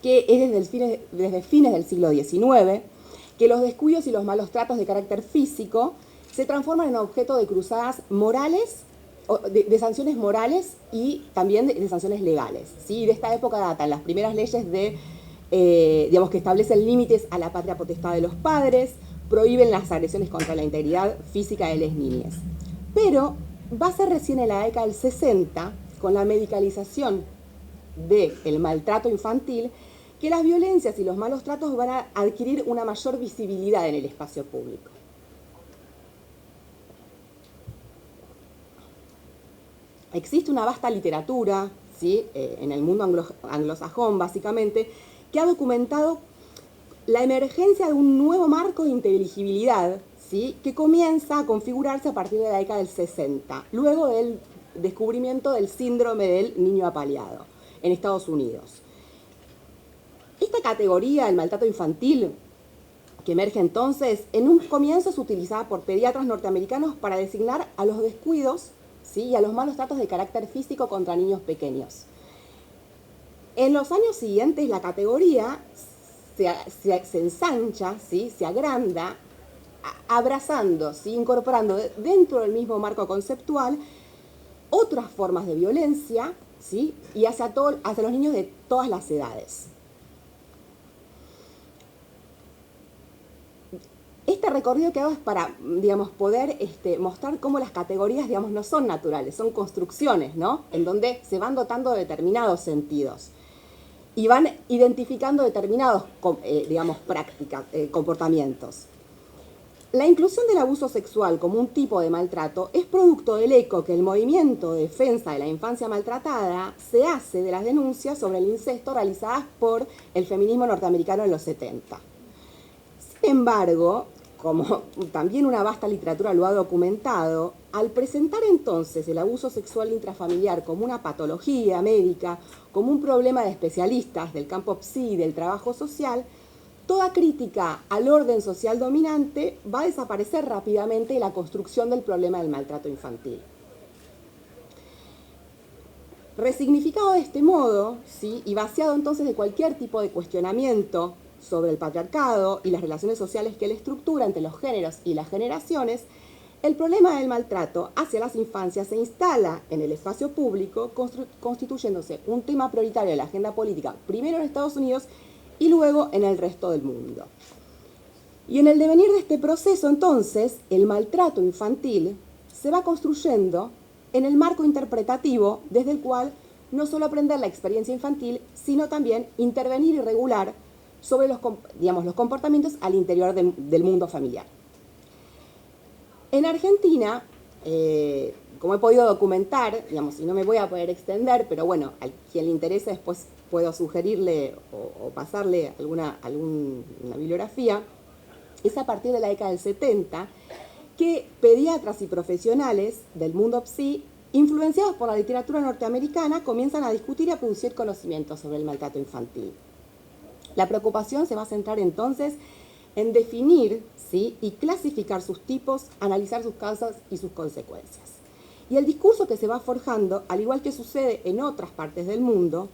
que es desde fines del siglo XIX que los descuidos y los malos tratos de carácter físico se transforman en objeto de cruzadas morales, de sanciones morales y también de sanciones legales, ¿sí? De esta época datan las primeras leyes que establecen límites a la patria potestad de los padres, prohíben las agresiones contra la integridad física de las niñas. Pero va a ser recién en la década del 60, con la medicalización del maltrato infantil, que las violencias y los malos tratos van a adquirir una mayor visibilidad en el espacio público. Existe una vasta literatura, ¿sí?, en el mundo anglosajón, básicamente, que ha documentado la emergencia de un nuevo marco de inteligibilidad, ¿sí?, que comienza a configurarse a partir de la década del 60, luego del descubrimiento del síndrome del niño apaleado en Estados Unidos. Esta categoría, el maltrato infantil, que emerge entonces, en un comienzo es utilizada por pediatras norteamericanos para designar a los descuidos, ¿sí?, y a los malos tratos de carácter físico contra niños pequeños. En los años siguientes la categoría se ensancha, ¿sí?, se agranda, abrazando, ¿sí?, incorporando dentro del mismo marco conceptual otras formas de violencia, ¿sí?, y hacia los niños de todas las edades. Este recorrido que hago es para, poder mostrar cómo las categorías, no son naturales, son construcciones, ¿no?, en donde se van dotando de determinados sentidos. y van identificando determinados, digamos, prácticas, comportamientos. La inclusión del abuso sexual como un tipo de maltrato es producto del eco que el movimiento de defensa de la infancia maltratada se hace de las denuncias sobre el incesto realizadas por el feminismo norteamericano en los 70. Sin embargo, como también una vasta literatura lo ha documentado, al presentar entonces el abuso sexual intrafamiliar como una patología médica, como un problema de especialistas del campo psi y del trabajo social, toda crítica al orden social dominante va a desaparecer rápidamente en la construcción del problema del maltrato infantil. Resignificado de este modo, ¿sí?, y vaciado entonces de cualquier tipo de cuestionamiento sobre el patriarcado y las relaciones sociales que él estructura entre los géneros y las generaciones, el problema del maltrato hacia las infancias se instala en el espacio público, constituyéndose un tema prioritario de la agenda política, primero en Estados Unidos y luego en el resto del mundo. Y en el devenir de este proceso, entonces, el maltrato infantil se va construyendo en el marco interpretativo desde el cual no solo aprender la experiencia infantil, sino también intervenir y regular sobre los comportamientos al interior del mundo familiar. En Argentina, como he podido documentar, y no me voy a poder extender, pero bueno, a quien le interese después puedo sugerirle o pasarle alguna bibliografía, es a partir de la década del 70 que pediatras y profesionales del mundo psi, influenciados por la literatura norteamericana, comienzan a discutir y a producir conocimientos sobre el maltrato infantil. La preocupación se va a centrar entonces en definir, ¿sí?, y clasificar sus tipos, analizar sus causas y sus consecuencias. Y el discurso que se va forjando, al igual que sucede en otras partes del mundo,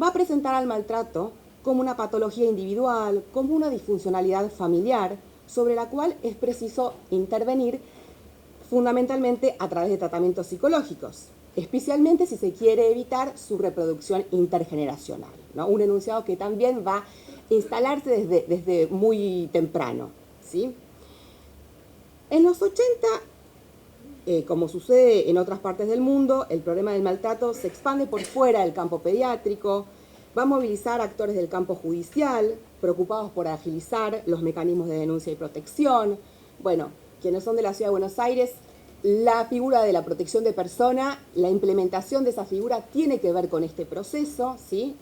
va a presentar al maltrato como una patología individual, como una disfuncionalidad familiar, sobre la cual es preciso intervenir fundamentalmente a través de tratamientos psicológicos, especialmente si se quiere evitar su reproducción intergeneracional, ¿no? Un enunciado que también va a instalarse desde muy temprano, ¿sí? En los 80, como sucede en otras partes del mundo, el problema del maltrato se expande por fuera del campo pediátrico, va a movilizar actores del campo judicial, preocupados por agilizar los mecanismos de denuncia y protección. Bueno, quienes son de la Ciudad de Buenos Aires, la figura de la protección de persona, la implementación de esa figura tiene que ver con este proceso, ¿sí?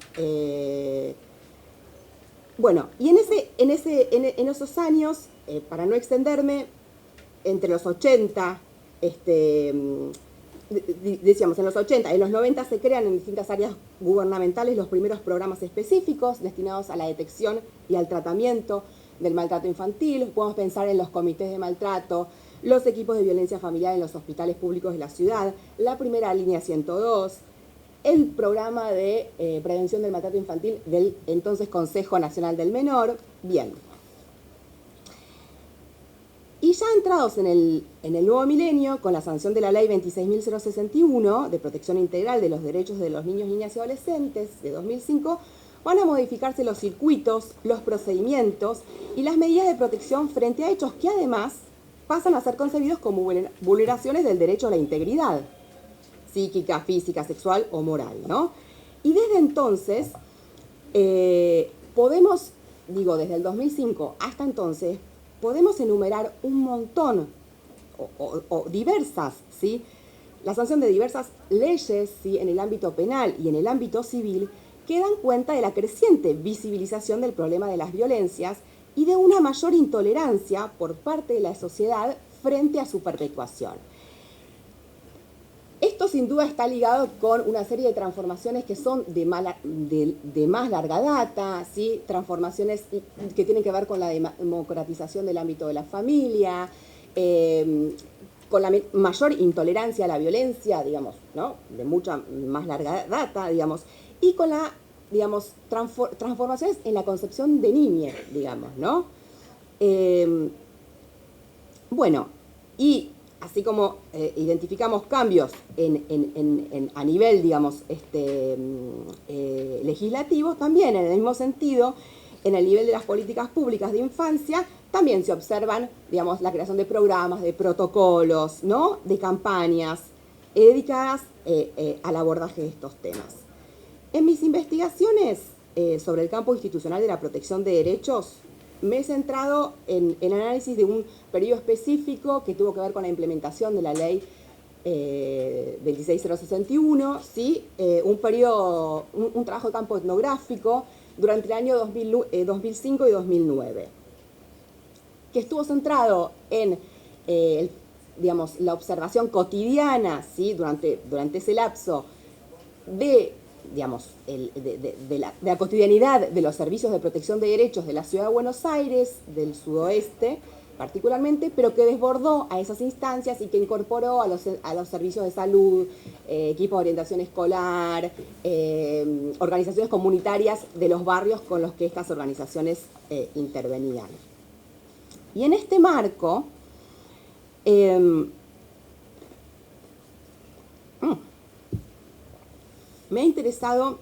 Bueno, y en esos años, para no extenderme, entre los 80, decíamos, en los 80, en los 90 se crean en distintas áreas gubernamentales los primeros programas específicos destinados a la detección y al tratamiento del maltrato infantil. Podemos pensar en los comités de maltrato, los equipos de violencia familiar en los hospitales públicos de la ciudad, la primera línea 102, el programa de prevención del maltrato infantil del entonces Consejo Nacional del Menor. Bien. Y ya entrados en el nuevo milenio, con la sanción de la Ley 26.061 de protección integral de los derechos de los niños, niñas y adolescentes de 2005, van a modificarse los circuitos, los procedimientos y las medidas de protección frente a hechos que además pasan a ser concebidos como vulneraciones del derecho a la integridad psíquica, física, sexual o moral, ¿no? Y desde entonces podemos, desde el 2005 hasta entonces, podemos enumerar un montón o diversas, ¿sí?, la sanción de diversas leyes, ¿sí?, en el ámbito penal y en el ámbito civil, que dan cuenta de la creciente visibilización del problema de las violencias y de una mayor intolerancia por parte de la sociedad frente a su perpetuación. Esto sin duda está ligado con una serie de transformaciones que son de más larga data, ¿sí?, transformaciones que tienen que ver con la democratización del ámbito de la familia, con la mayor intolerancia a la violencia, digamos, ¿no?, de mucha más larga data, digamos, y con la, digamos, transformaciones en la concepción de niñez, digamos, ¿no? Bueno, y así como identificamos cambios a nivel, digamos, legislativo, también en el mismo sentido, en el nivel de las políticas públicas de infancia, también se observan, digamos, la creación de programas, de protocolos, ¿no?, de campañas dedicadas al abordaje de estos temas. En mis investigaciones sobre el campo institucional de la protección de derechos, me he centrado en análisis de un periodo específico que tuvo que ver con la implementación de la ley 26061, ¿sí? Un trabajo de campo etnográfico durante el año 2005 y 2009, que estuvo centrado en digamos, la observación cotidiana, ¿sí? durante ese lapso de, digamos, de la cotidianidad de los servicios de protección de derechos de la Ciudad de Buenos Aires, del sudoeste particularmente, pero que desbordó a esas instancias y que incorporó a los servicios de salud, equipos de orientación escolar, organizaciones comunitarias de los barrios con los que estas organizaciones intervenían. Y en este marco, me ha interesado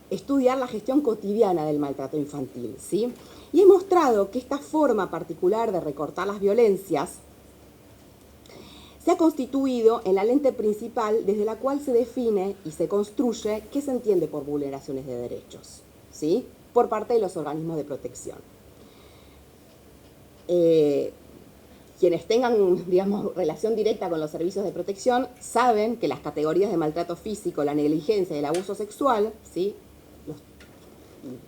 estudiar la gestión cotidiana del maltrato infantil, ¿sí? Y he mostrado que esta forma particular de recortar las violencias se ha constituido en la lente principal desde la cual se define y se construye qué se entiende por vulneraciones de derechos, ¿sí? Por parte de los organismos de protección. Quienes tengan, digamos, relación directa con los servicios de protección saben que las categorías de maltrato físico, la negligencia y el abuso sexual, ¿sí? Los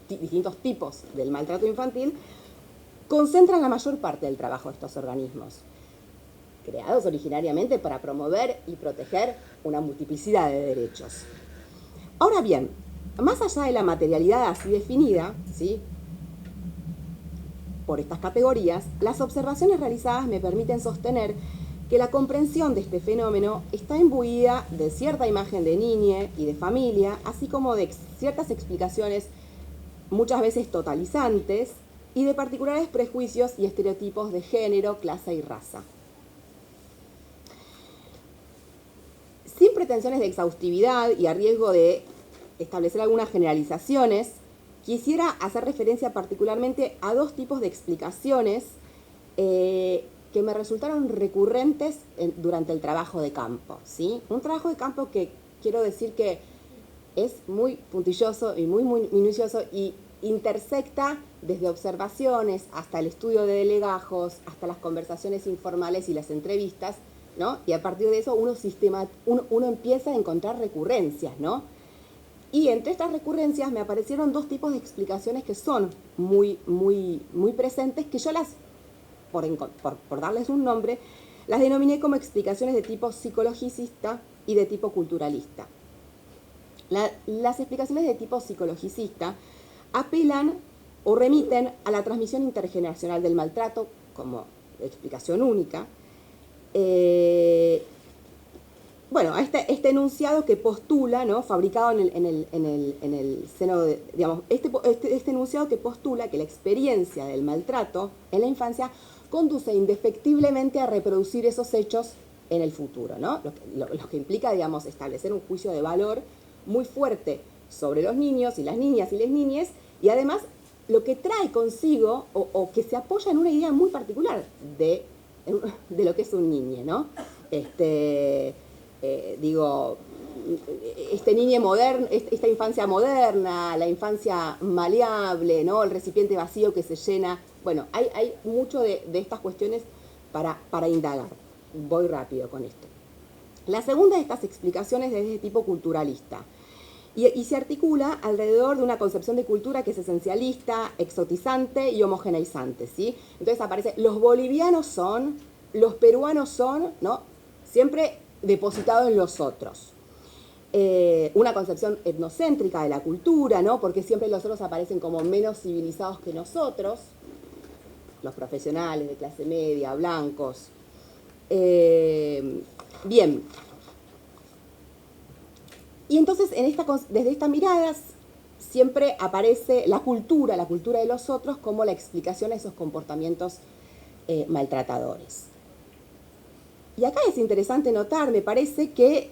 distintos tipos del maltrato infantil, concentran la mayor parte del trabajo de estos organismos, creados originariamente para promover y proteger una multiplicidad de derechos. Ahora bien, más allá de la materialidad así definida, ¿sí? Por estas categorías, las observaciones realizadas me permiten sostener que la comprensión de este fenómeno está imbuida de cierta imagen de niñe y de familia, así como de ciertas explicaciones muchas veces totalizantes y de particulares prejuicios y estereotipos de género, clase y raza. Sin pretensiones de exhaustividad y a riesgo de establecer algunas generalizaciones, quisiera hacer referencia particularmente a dos tipos de explicaciones que me resultaron recurrentes durante el trabajo de campo, ¿sí? Un trabajo de campo que quiero decir que es muy puntilloso y muy minucioso y intersecta desde observaciones hasta el estudio de legajos, hasta las conversaciones informales y las entrevistas, ¿no? Y a partir de eso uno empieza a encontrar recurrencias, ¿no? Y entre estas recurrencias me aparecieron dos tipos de explicaciones que son muy presentes, que yo por darles un nombre, las denominé como explicaciones de tipo psicologicista y de tipo culturalista. Las explicaciones de tipo psicologicista apelan o remiten a la transmisión intergeneracional del maltrato como explicación única, bueno, a este enunciado que postula, ¿no? Fabricado en el seno de, digamos, este enunciado que postula que la experiencia del maltrato en la infancia conduce indefectiblemente a reproducir esos hechos en el futuro, ¿no? Lo que implica, digamos, establecer un juicio de valor muy fuerte sobre los niños y las niñas y les niñes, y además lo que trae consigo, o que se apoya en una idea muy particular de lo que es un niño, ¿no? Este niño moderno, esta infancia moderna, la infancia maleable, ¿no? El recipiente vacío que se llena. Bueno, hay mucho de estas cuestiones para indagar. Voy rápido con esto. La segunda de estas explicaciones es de tipo culturalista y se articula alrededor de una concepción de cultura que es esencialista, exotizante y homogeneizante, ¿sí? Entonces aparece, los bolivianos son, los peruanos son, ¿no? Siempre depositado en los otros. Una concepción etnocéntrica de la cultura, ¿no? Porque siempre los otros aparecen como menos civilizados que nosotros, los profesionales de clase media, blancos. Bien. Y entonces desde esta mirada siempre aparece la cultura de los otros como la explicación a esos comportamientos maltratadores. Y acá es interesante notar, me parece, que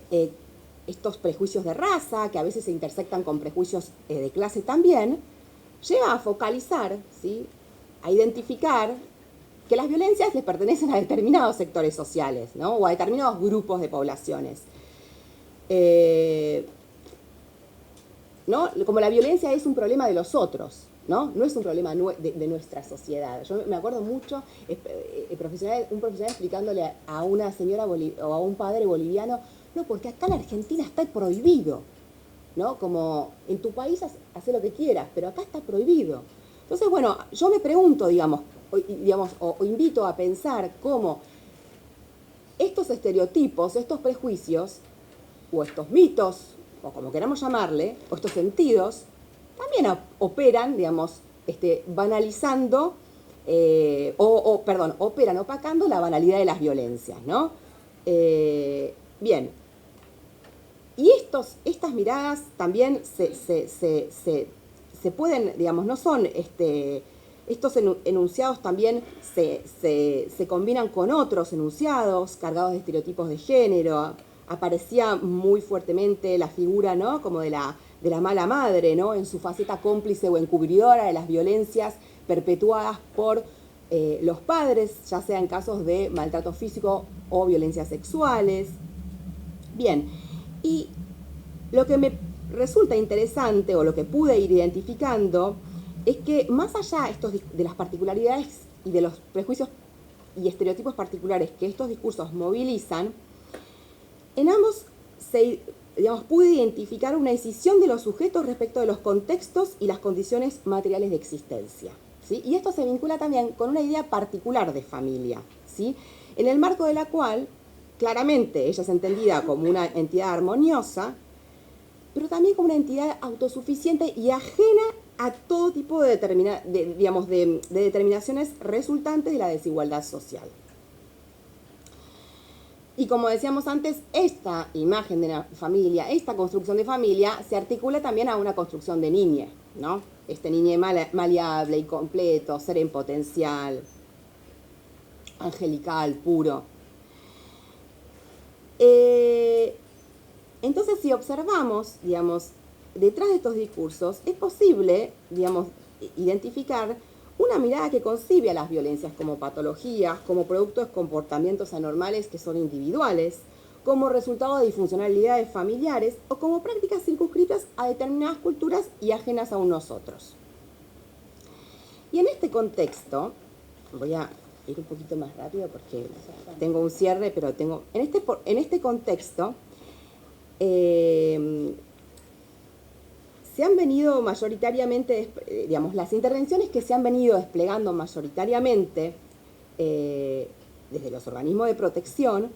estos prejuicios de raza, que a veces se intersectan con prejuicios de clase también, lleva a focalizar, ¿sí? A identificar que las violencias les pertenecen a determinados sectores sociales, ¿no? O a determinados grupos de poblaciones. ¿no? Como la violencia es un problema de los otros, ¿no? No es un problema de nuestra sociedad. Yo me acuerdo mucho, un profesional explicándole a una señora o a un padre boliviano, no, porque acá en Argentina está prohibido, ¿no? Como en tu país hace lo que quieras, pero acá está prohibido. Entonces, bueno, yo me pregunto, digamos, o invito a pensar cómo estos estereotipos, estos prejuicios, o estos mitos, o como queramos llamarle, o estos sentidos, también operan, digamos, banalizando, operan opacando la banalidad de las violencias, ¿no? Bien. Y estas miradas también se pueden, digamos, no son, estos enunciados también se combinan con otros enunciados cargados de estereotipos de género. Aparecía muy fuertemente la figura, ¿no? Como de la mala madre, ¿no? En su faceta cómplice o encubridora de las violencias perpetuadas por los padres, ya sea en casos de maltrato físico o violencias sexuales. Bien, y lo que me resulta interesante, o lo que pude ir identificando, es que más allá de las particularidades y de los prejuicios y estereotipos particulares que estos discursos movilizan, en ambos pude identificar una decisión de los sujetos respecto de los contextos y las condiciones materiales de existencia, ¿sí? Y esto se vincula también con una idea particular de familia, ¿sí? En el marco de la cual, claramente, ella es entendida como una entidad armoniosa, pero también como una entidad autosuficiente y ajena a todo tipo de determinaciones resultantes de la desigualdad social. Y como decíamos antes, esta imagen de la familia, esta construcción de familia, se articula también a una construcción de niñe, ¿no? Niñe maleable, incompleto, ser en potencial, angelical, puro. Entonces, si observamos, digamos, detrás de estos discursos, es posible, digamos, identificar una mirada que concibe a las violencias como patologías, como producto de comportamientos anormales que son individuales, como resultado de disfuncionalidades familiares o como prácticas circunscritas a determinadas culturas y ajenas a unos otros. Y en este contexto, voy a ir un poquito más rápido porque tengo un cierre, pero en este contexto, se han venido mayoritariamente, digamos, las intervenciones que se han venido desplegando mayoritariamente desde los organismos de protección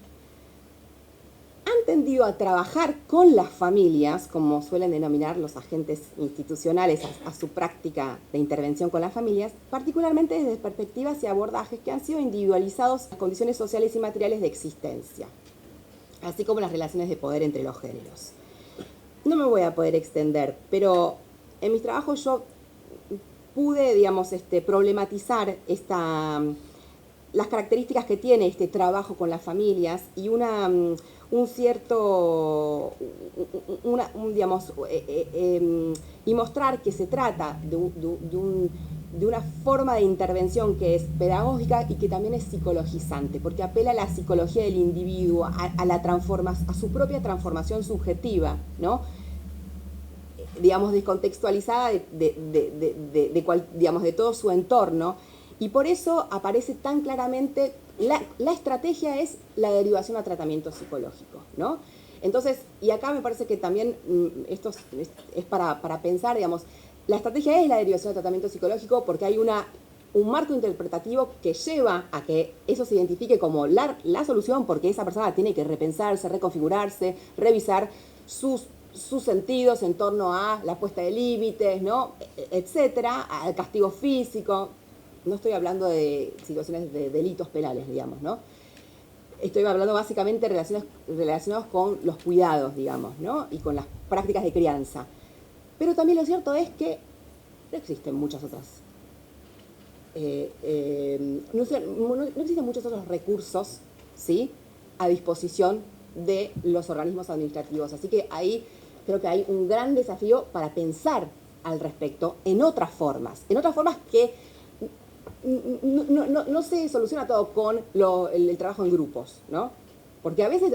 han tendido a trabajar con las familias, como suelen denominar los agentes institucionales a su práctica de intervención con las familias, particularmente desde perspectivas y abordajes que han sido individualizados en las condiciones sociales y materiales de existencia, así como las relaciones de poder entre los géneros. No me voy a poder extender, pero en mis trabajos yo pude, digamos, problematizar las características que tiene este trabajo con las familias y y mostrar que se trata de una forma de intervención que es pedagógica y que también es psicologizante, porque apela a la psicología del individuo, a su propia transformación subjetiva, ¿no? Digamos, descontextualizada de todo su entorno, y por eso aparece tan claramente, la estrategia es la derivación a tratamiento psicológico, ¿no? Entonces, y acá me parece que también esto es para pensar, digamos, la estrategia es la derivación a tratamiento psicológico porque hay un marco interpretativo que lleva a que eso se identifique como la solución, porque esa persona tiene que repensarse, reconfigurarse, revisar sus sentidos en torno a la puesta de límites, ¿no? Etcétera, al castigo físico. No estoy hablando de situaciones de delitos penales, digamos, ¿no? Estoy hablando básicamente relacionados con los cuidados, digamos, ¿no? Y con las prácticas de crianza. Pero también lo cierto es que no existen muchas otras. No existen muchos otros recursos, ¿sí?, a disposición de los organismos administrativos. Así que ahí creo que hay un gran desafío para pensar al respecto en otras formas que no se soluciona todo con el trabajo en grupos, ¿no? Porque a veces,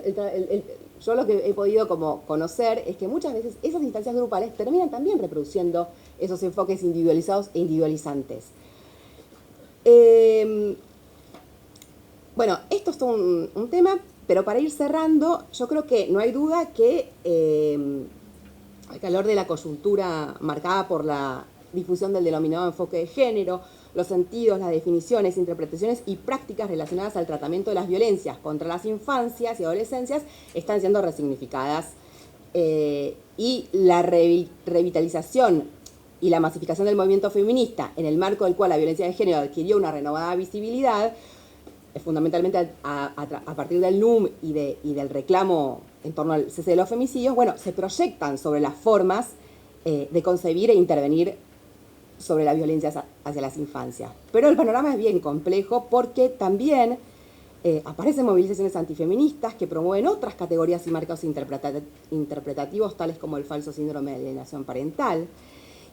yo lo que he podido como conocer es que muchas veces esas instancias grupales terminan también reproduciendo esos enfoques individualizados e individualizantes. Bueno, esto es un tema, pero para ir cerrando, yo creo que no hay duda que al calor de la coyuntura marcada por la difusión del denominado enfoque de género, los sentidos, las definiciones, interpretaciones y prácticas relacionadas al tratamiento de las violencias contra las infancias y adolescencias están siendo resignificadas. Y la revitalización y la masificación del movimiento feminista, en el marco del cual la violencia de género adquirió una renovada visibilidad, fundamentalmente a partir del NUM y del reclamo en torno al cese de los femicidios, bueno, se proyectan sobre las formas de concebir e intervenir sobre la violencia hacia las infancias. Pero el panorama es bien complejo porque también aparecen movilizaciones antifeministas que promueven otras categorías y marcos interpretativos, tales como el falso síndrome de alienación parental.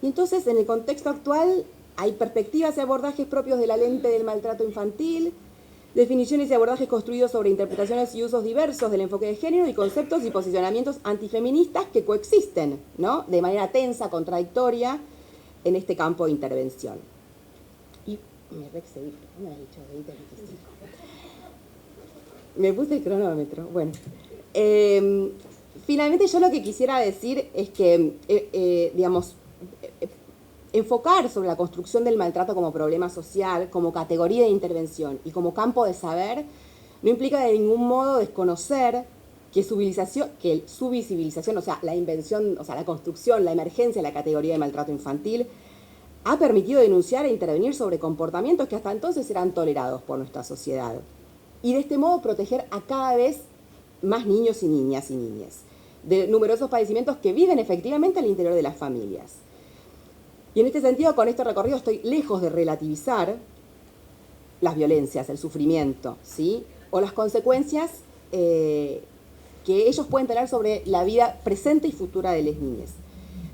Y entonces, en el contexto actual, hay perspectivas y abordajes propios de la lente del maltrato infantil, definiciones y abordajes construidos sobre interpretaciones y usos diversos del enfoque de género y conceptos y posicionamientos antifeministas que coexisten, ¿no?, de manera tensa, contradictoria, en este campo de intervención. Y me excedí, ¿no me has dicho 20, 25? Me puse el cronómetro. Bueno, finalmente yo lo que quisiera decir es que, digamos, enfocar sobre la construcción del maltrato como problema social, como categoría de intervención y como campo de saber, no implica de ningún modo desconocer que su visibilización, o sea, la invención, o sea, la construcción, la emergencia de la categoría de maltrato infantil, ha permitido denunciar e intervenir sobre comportamientos que hasta entonces eran tolerados por nuestra sociedad. Y de este modo proteger a cada vez más niños y niñas de numerosos padecimientos que viven efectivamente al interior de las familias. Y en este sentido, con este recorrido, estoy lejos de relativizar las violencias, el sufrimiento, ¿sí?, o las consecuencias que ellos pueden tener sobre la vida presente y futura de las niñas.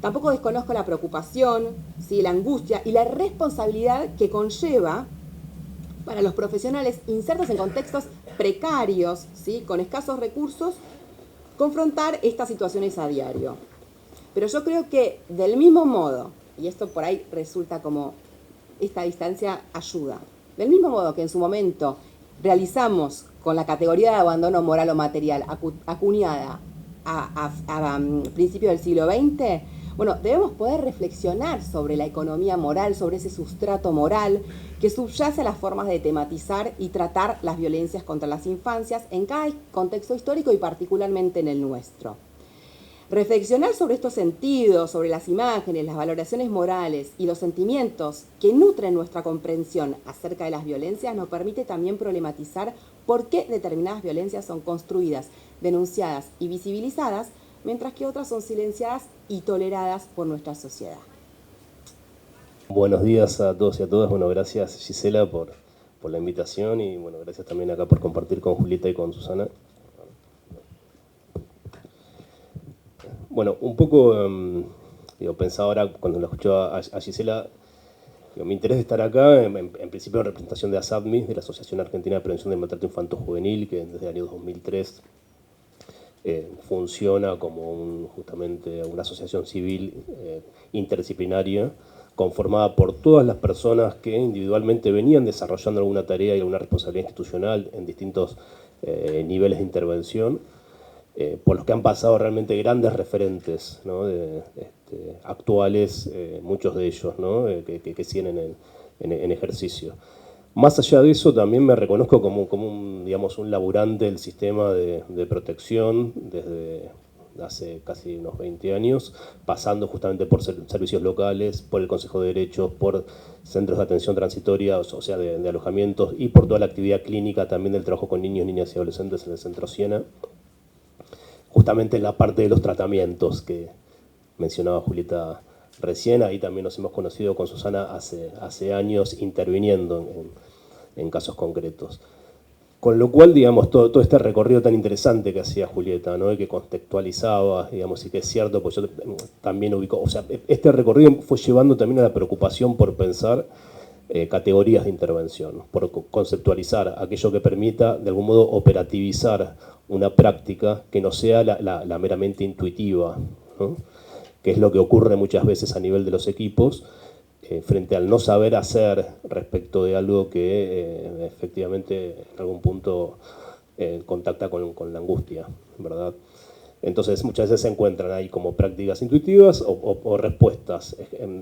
Tampoco desconozco la preocupación, ¿sí?, la angustia y la responsabilidad que conlleva para los profesionales insertos en contextos precarios, ¿sí?, con escasos recursos, confrontar estas situaciones a diario. Pero yo creo que del mismo modo, y esto por ahí resulta como esta distancia ayuda, del mismo modo que en su momento realizamos con la categoría de abandono moral o material acuñada a principios del siglo XX, bueno, debemos poder reflexionar sobre la economía moral, sobre ese sustrato moral que subyace a las formas de tematizar y tratar las violencias contra las infancias en cada contexto histórico y particularmente en el nuestro. Reflexionar sobre estos sentidos, sobre las imágenes, las valoraciones morales y los sentimientos que nutren nuestra comprensión acerca de las violencias nos permite también problematizar por qué determinadas violencias son construidas, denunciadas y visibilizadas, mientras que otras son silenciadas y toleradas por nuestra sociedad. Buenos días a todos y a todas. Bueno, gracias Gisela por la invitación y bueno, gracias también acá por compartir con Julieta y con Susana. Bueno, un poco, pensaba ahora cuando lo escucho a Gisela, mi interés de estar acá, en principio en representación de ASAPMI, de la Asociación Argentina de Prevención del Maltrato Infanto-Juvenil, que desde el año 2003 funciona como justamente una asociación civil interdisciplinaria, conformada por todas las personas que individualmente venían desarrollando alguna tarea y alguna responsabilidad institucional en distintos niveles de intervención, por los que han pasado realmente grandes referentes, ¿no?, actuales, muchos de ellos, ¿no?, que siguen en ejercicio. Más allá de eso, también me reconozco como un laburante del sistema de protección desde hace casi unos 20 años, pasando justamente por servicios locales, por el Consejo de Derechos, por centros de atención transitoria, o sea, de alojamientos, y por toda la actividad clínica también del trabajo con niños, niñas y adolescentes en el Centro Siena, justamente en la parte de los tratamientos que mencionaba Julieta recién. Ahí también nos hemos conocido con Susana hace años interviniendo en casos concretos. Con lo cual, digamos, todo este recorrido tan interesante que hacía Julieta, ¿no?, y que contextualizaba, digamos, y que es cierto, pues yo también ubico, o sea, este recorrido fue llevando también a la preocupación por pensar categorías de intervención, por conceptualizar aquello que permita de algún modo operativizar una práctica que no sea la meramente intuitiva, ¿no? Que es lo que ocurre muchas veces a nivel de los equipos, frente al no saber hacer respecto de algo que efectivamente en algún punto contacta con la angustia, ¿verdad? Entonces muchas veces se encuentran ahí como prácticas intuitivas o respuestas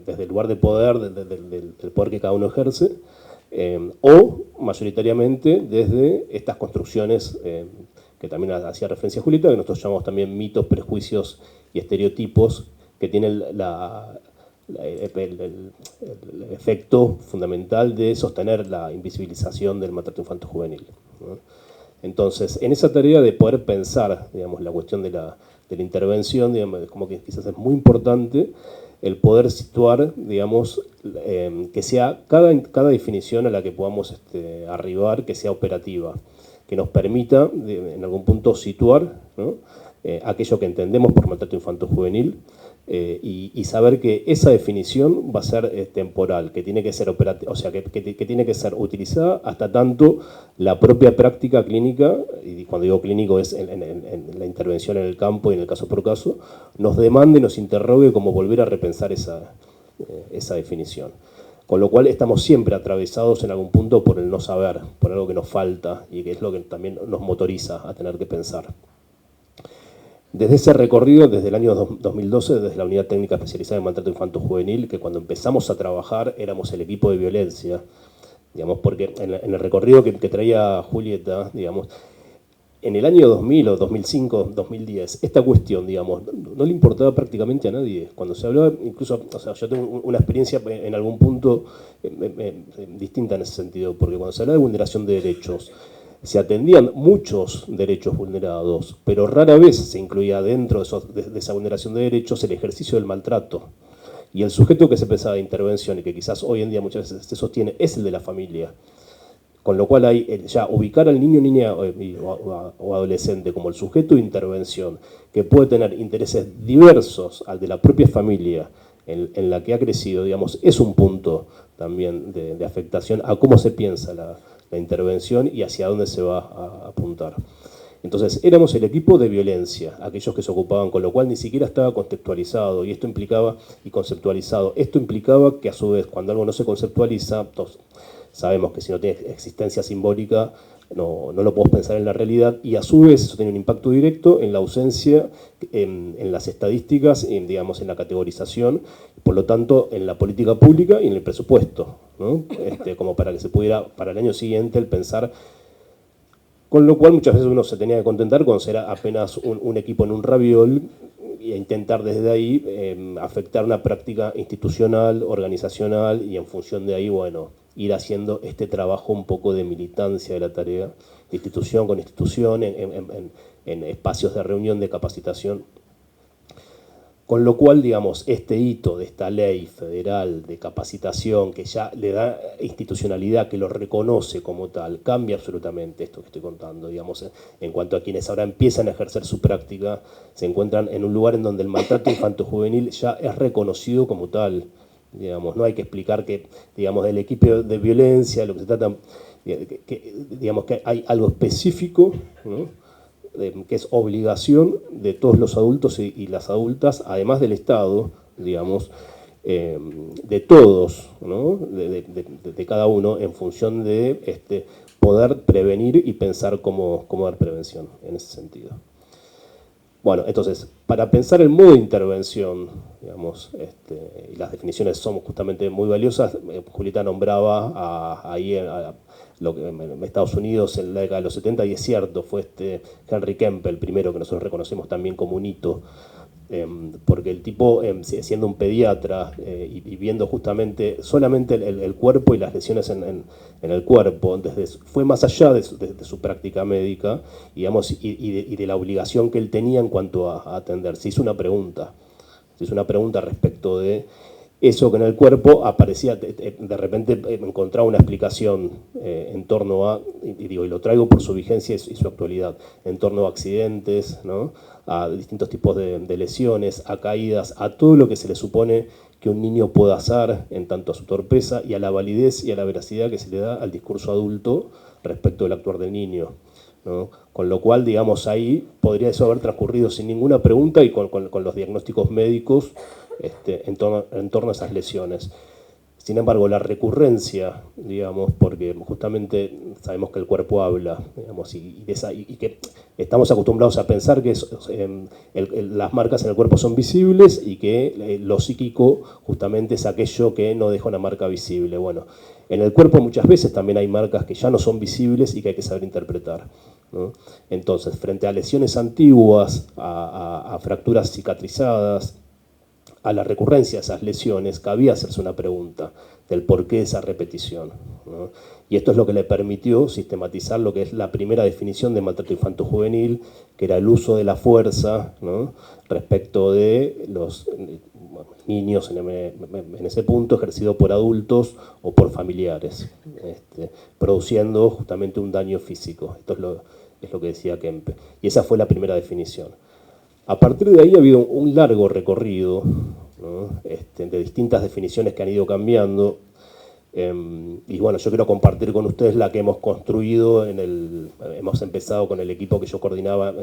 desde el lugar de poder, del poder que cada uno ejerce, o mayoritariamente desde estas construcciones que también hacía referencia Julieta, que nosotros llamamos también mitos, prejuicios y estereotipos, que tienen el efecto fundamental de sostener la invisibilización del maltrato infanto-juvenil, ¿no? Entonces, en esa tarea de poder pensar, digamos, la cuestión de la intervención, digamos, como que quizás es muy importante el poder situar, digamos, que sea cada definición a la que podamos arribar, que sea operativa, que nos permita, en algún punto, situar, ¿no? Aquello que entendemos por maltrato infanto-juvenil, y saber que esa definición va a ser temporal, que tiene que ser operativa, o sea, que tiene que ser utilizada hasta tanto la propia práctica clínica, y cuando digo clínico es en la intervención en el campo y en el caso por caso, nos demande, nos interrogue como volver a repensar esa definición. Con lo cual estamos siempre atravesados en algún punto por el no saber, por algo que nos falta y que es lo que también nos motoriza a tener que pensar. Desde ese recorrido, desde el año 2012, desde la Unidad Técnica Especializada en Maltrato Infanto-Juvenil, que cuando empezamos a trabajar éramos el equipo de violencia, digamos, porque en el recorrido que traía Julieta, digamos, en el año 2000 o 2005, 2010, esta cuestión, digamos, no le importaba prácticamente a nadie. Cuando se hablaba, incluso, o sea, yo tengo una experiencia en algún punto distinta en ese sentido, porque cuando se hablaba de vulneración de derechos, se atendían muchos derechos vulnerados, pero rara vez se incluía dentro de esa vulneración de derechos el ejercicio del maltrato. Y el sujeto que se pensaba de intervención y que quizás hoy en día muchas veces se sostiene es el de la familia. Con lo cual hay ya ubicar al niño, niña o adolescente como el sujeto de intervención, que puede tener intereses diversos al de la propia familia en la que ha crecido, digamos, es un punto también de afectación a cómo se piensa la intervención y hacia dónde se va a apuntar. Entonces, éramos el equipo de violencia, aquellos que se ocupaban, con lo cual ni siquiera estaba contextualizado y esto implicaba, y conceptualizado, esto implicaba que a su vez, cuando algo no se conceptualiza, todos sabemos que si no tiene existencia simbólica, no lo podemos pensar en la realidad, y a su vez eso tiene un impacto directo en la ausencia, en las estadísticas, digamos, en la categorización, por lo tanto en la política pública y en el presupuesto, ¿no? Como para que se pudiera para el año siguiente el pensar, con lo cual muchas veces uno se tenía que contentar con ser apenas un equipo en un raviol e intentar desde ahí afectar una práctica institucional, organizacional, y en función de ahí, bueno, ir haciendo este trabajo un poco de militancia de la tarea, de institución con institución, en espacios de reunión, de capacitación. Con lo cual, digamos, este hito de esta ley federal de capacitación que ya le da institucionalidad, que lo reconoce como tal, cambia absolutamente esto que estoy contando, digamos, en cuanto a quienes ahora empiezan a ejercer su práctica, se encuentran en un lugar en donde el maltrato infanto-juvenil ya es reconocido como tal. Digamos, no hay que explicar que, digamos, del equipo de violencia, lo que se trata, digamos que hay algo específico, ¿no? Que es obligación de todos los adultos y las adultas, además del Estado, digamos, de todos, ¿no? de cada uno, en función de poder prevenir y pensar cómo dar prevención en ese sentido. Bueno, entonces, para pensar el modo de intervención, digamos, y las definiciones son justamente muy valiosas, Julieta nombraba ahí lo que en Estados Unidos en la década de los 70, y es cierto, fue Henry Kemp el primero que nosotros reconocemos también como un hito, porque el tipo, siendo un pediatra y viendo justamente solamente el cuerpo y las lesiones en el cuerpo, fue más allá de su práctica médica, digamos, y de la obligación que él tenía en cuanto a atender. Se hizo una pregunta respecto de eso que en el cuerpo aparecía, de repente encontraba una explicación en torno a, y lo traigo por su vigencia y su actualidad, en torno a accidentes, ¿no? A distintos tipos de lesiones, a caídas, a todo lo que se le supone que un niño pueda hacer en tanto a su torpeza y a la validez y a la veracidad que se le da al discurso adulto respecto del actuar del niño, ¿no? Con lo cual, digamos, ahí podría eso haber transcurrido sin ninguna pregunta y con los diagnósticos médicos en torno a esas lesiones. Sin embargo, la recurrencia, digamos, porque justamente sabemos que el cuerpo habla, digamos, y que estamos acostumbrados a pensar que las marcas en el cuerpo son visibles y que lo psíquico justamente es aquello que no deja una marca visible. Bueno, en el cuerpo muchas veces también hay marcas que ya no son visibles y que hay que saber interpretar, ¿no? Entonces, frente a lesiones antiguas, a fracturas cicatrizadas, a la recurrencia de esas lesiones, cabía hacerse una pregunta del porqué de esa repetición, ¿no? Y esto es lo que le permitió sistematizar lo que es la primera definición de maltrato infanto-juvenil, que era el uso de la fuerza, ¿no? Respecto de los niños en ese punto, ejercido por adultos o por familiares, produciendo justamente un daño físico. Esto es lo que decía Kempe. Y esa fue la primera definición. A partir de ahí ha habido un largo recorrido, ¿no? De distintas definiciones que han ido cambiando. Y bueno, yo quiero compartir con ustedes la que hemos construido, hemos empezado con el equipo que yo coordinaba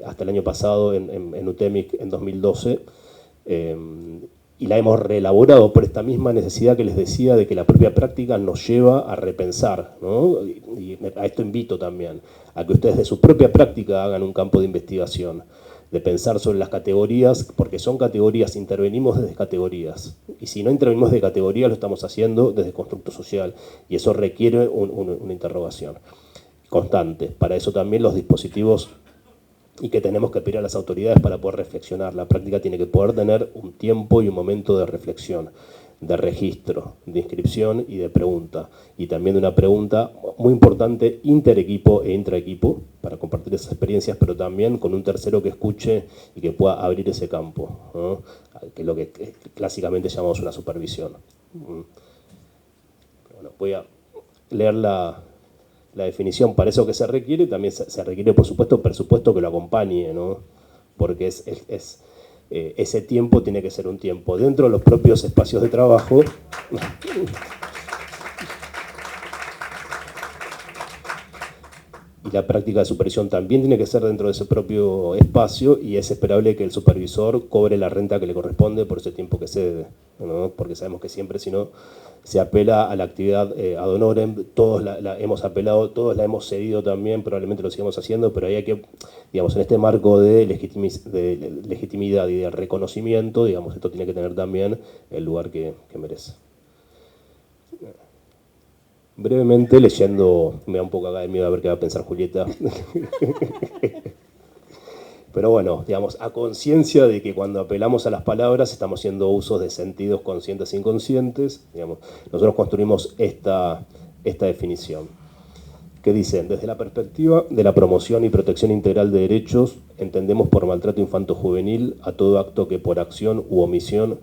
hasta el año pasado en UTEMIC en 2012, y la hemos reelaborado por esta misma necesidad que les decía de que la propia práctica nos lleva a repensar, ¿no? Y a esto invito también, a que ustedes de su propia práctica hagan un campo de investigación, de pensar sobre las categorías, porque son categorías, intervenimos desde categorías. Y si no intervenimos desde categorías, lo estamos haciendo desde constructo social. Y eso requiere una interrogación constante. Para eso también los dispositivos, y que tenemos que pedir a las autoridades para poder reflexionar. La práctica tiene que poder tener un tiempo y un momento de reflexión, de registro, de inscripción y de pregunta. Y también de una pregunta muy importante interequipo e intraequipo para compartir esas experiencias, pero también con un tercero que escuche y que pueda abrir ese campo, ¿no? Que es lo que clásicamente llamamos una supervisión. Bueno, voy a leer la definición. Para eso que se requiere, también se requiere, por supuesto, presupuesto que lo acompañe, ¿no? Porque ese tiempo tiene que ser un tiempo dentro de los propios espacios de trabajo. Y la práctica de supervisión también tiene que ser dentro de ese propio espacio, y es esperable que el supervisor cobre la renta que le corresponde por ese tiempo que cede, ¿no? Porque sabemos que siempre, si no, se apela a la actividad ad honorem. Todos la hemos apelado, todos la hemos cedido también, probablemente lo sigamos haciendo, pero ahí hay que, digamos, en este marco de legitimidad y de reconocimiento, digamos, esto tiene que tener también el lugar que merece. Brevemente, leyendo, me da un poco acá de miedo a ver qué va a pensar Julieta. Pero bueno, digamos, a conciencia de que cuando apelamos a las palabras estamos haciendo usos de sentidos conscientes e inconscientes, digamos, nosotros construimos esta definición, que dice: desde la perspectiva de la promoción y protección integral de derechos, entendemos por maltrato infanto-juvenil a todo acto que por acción u omisión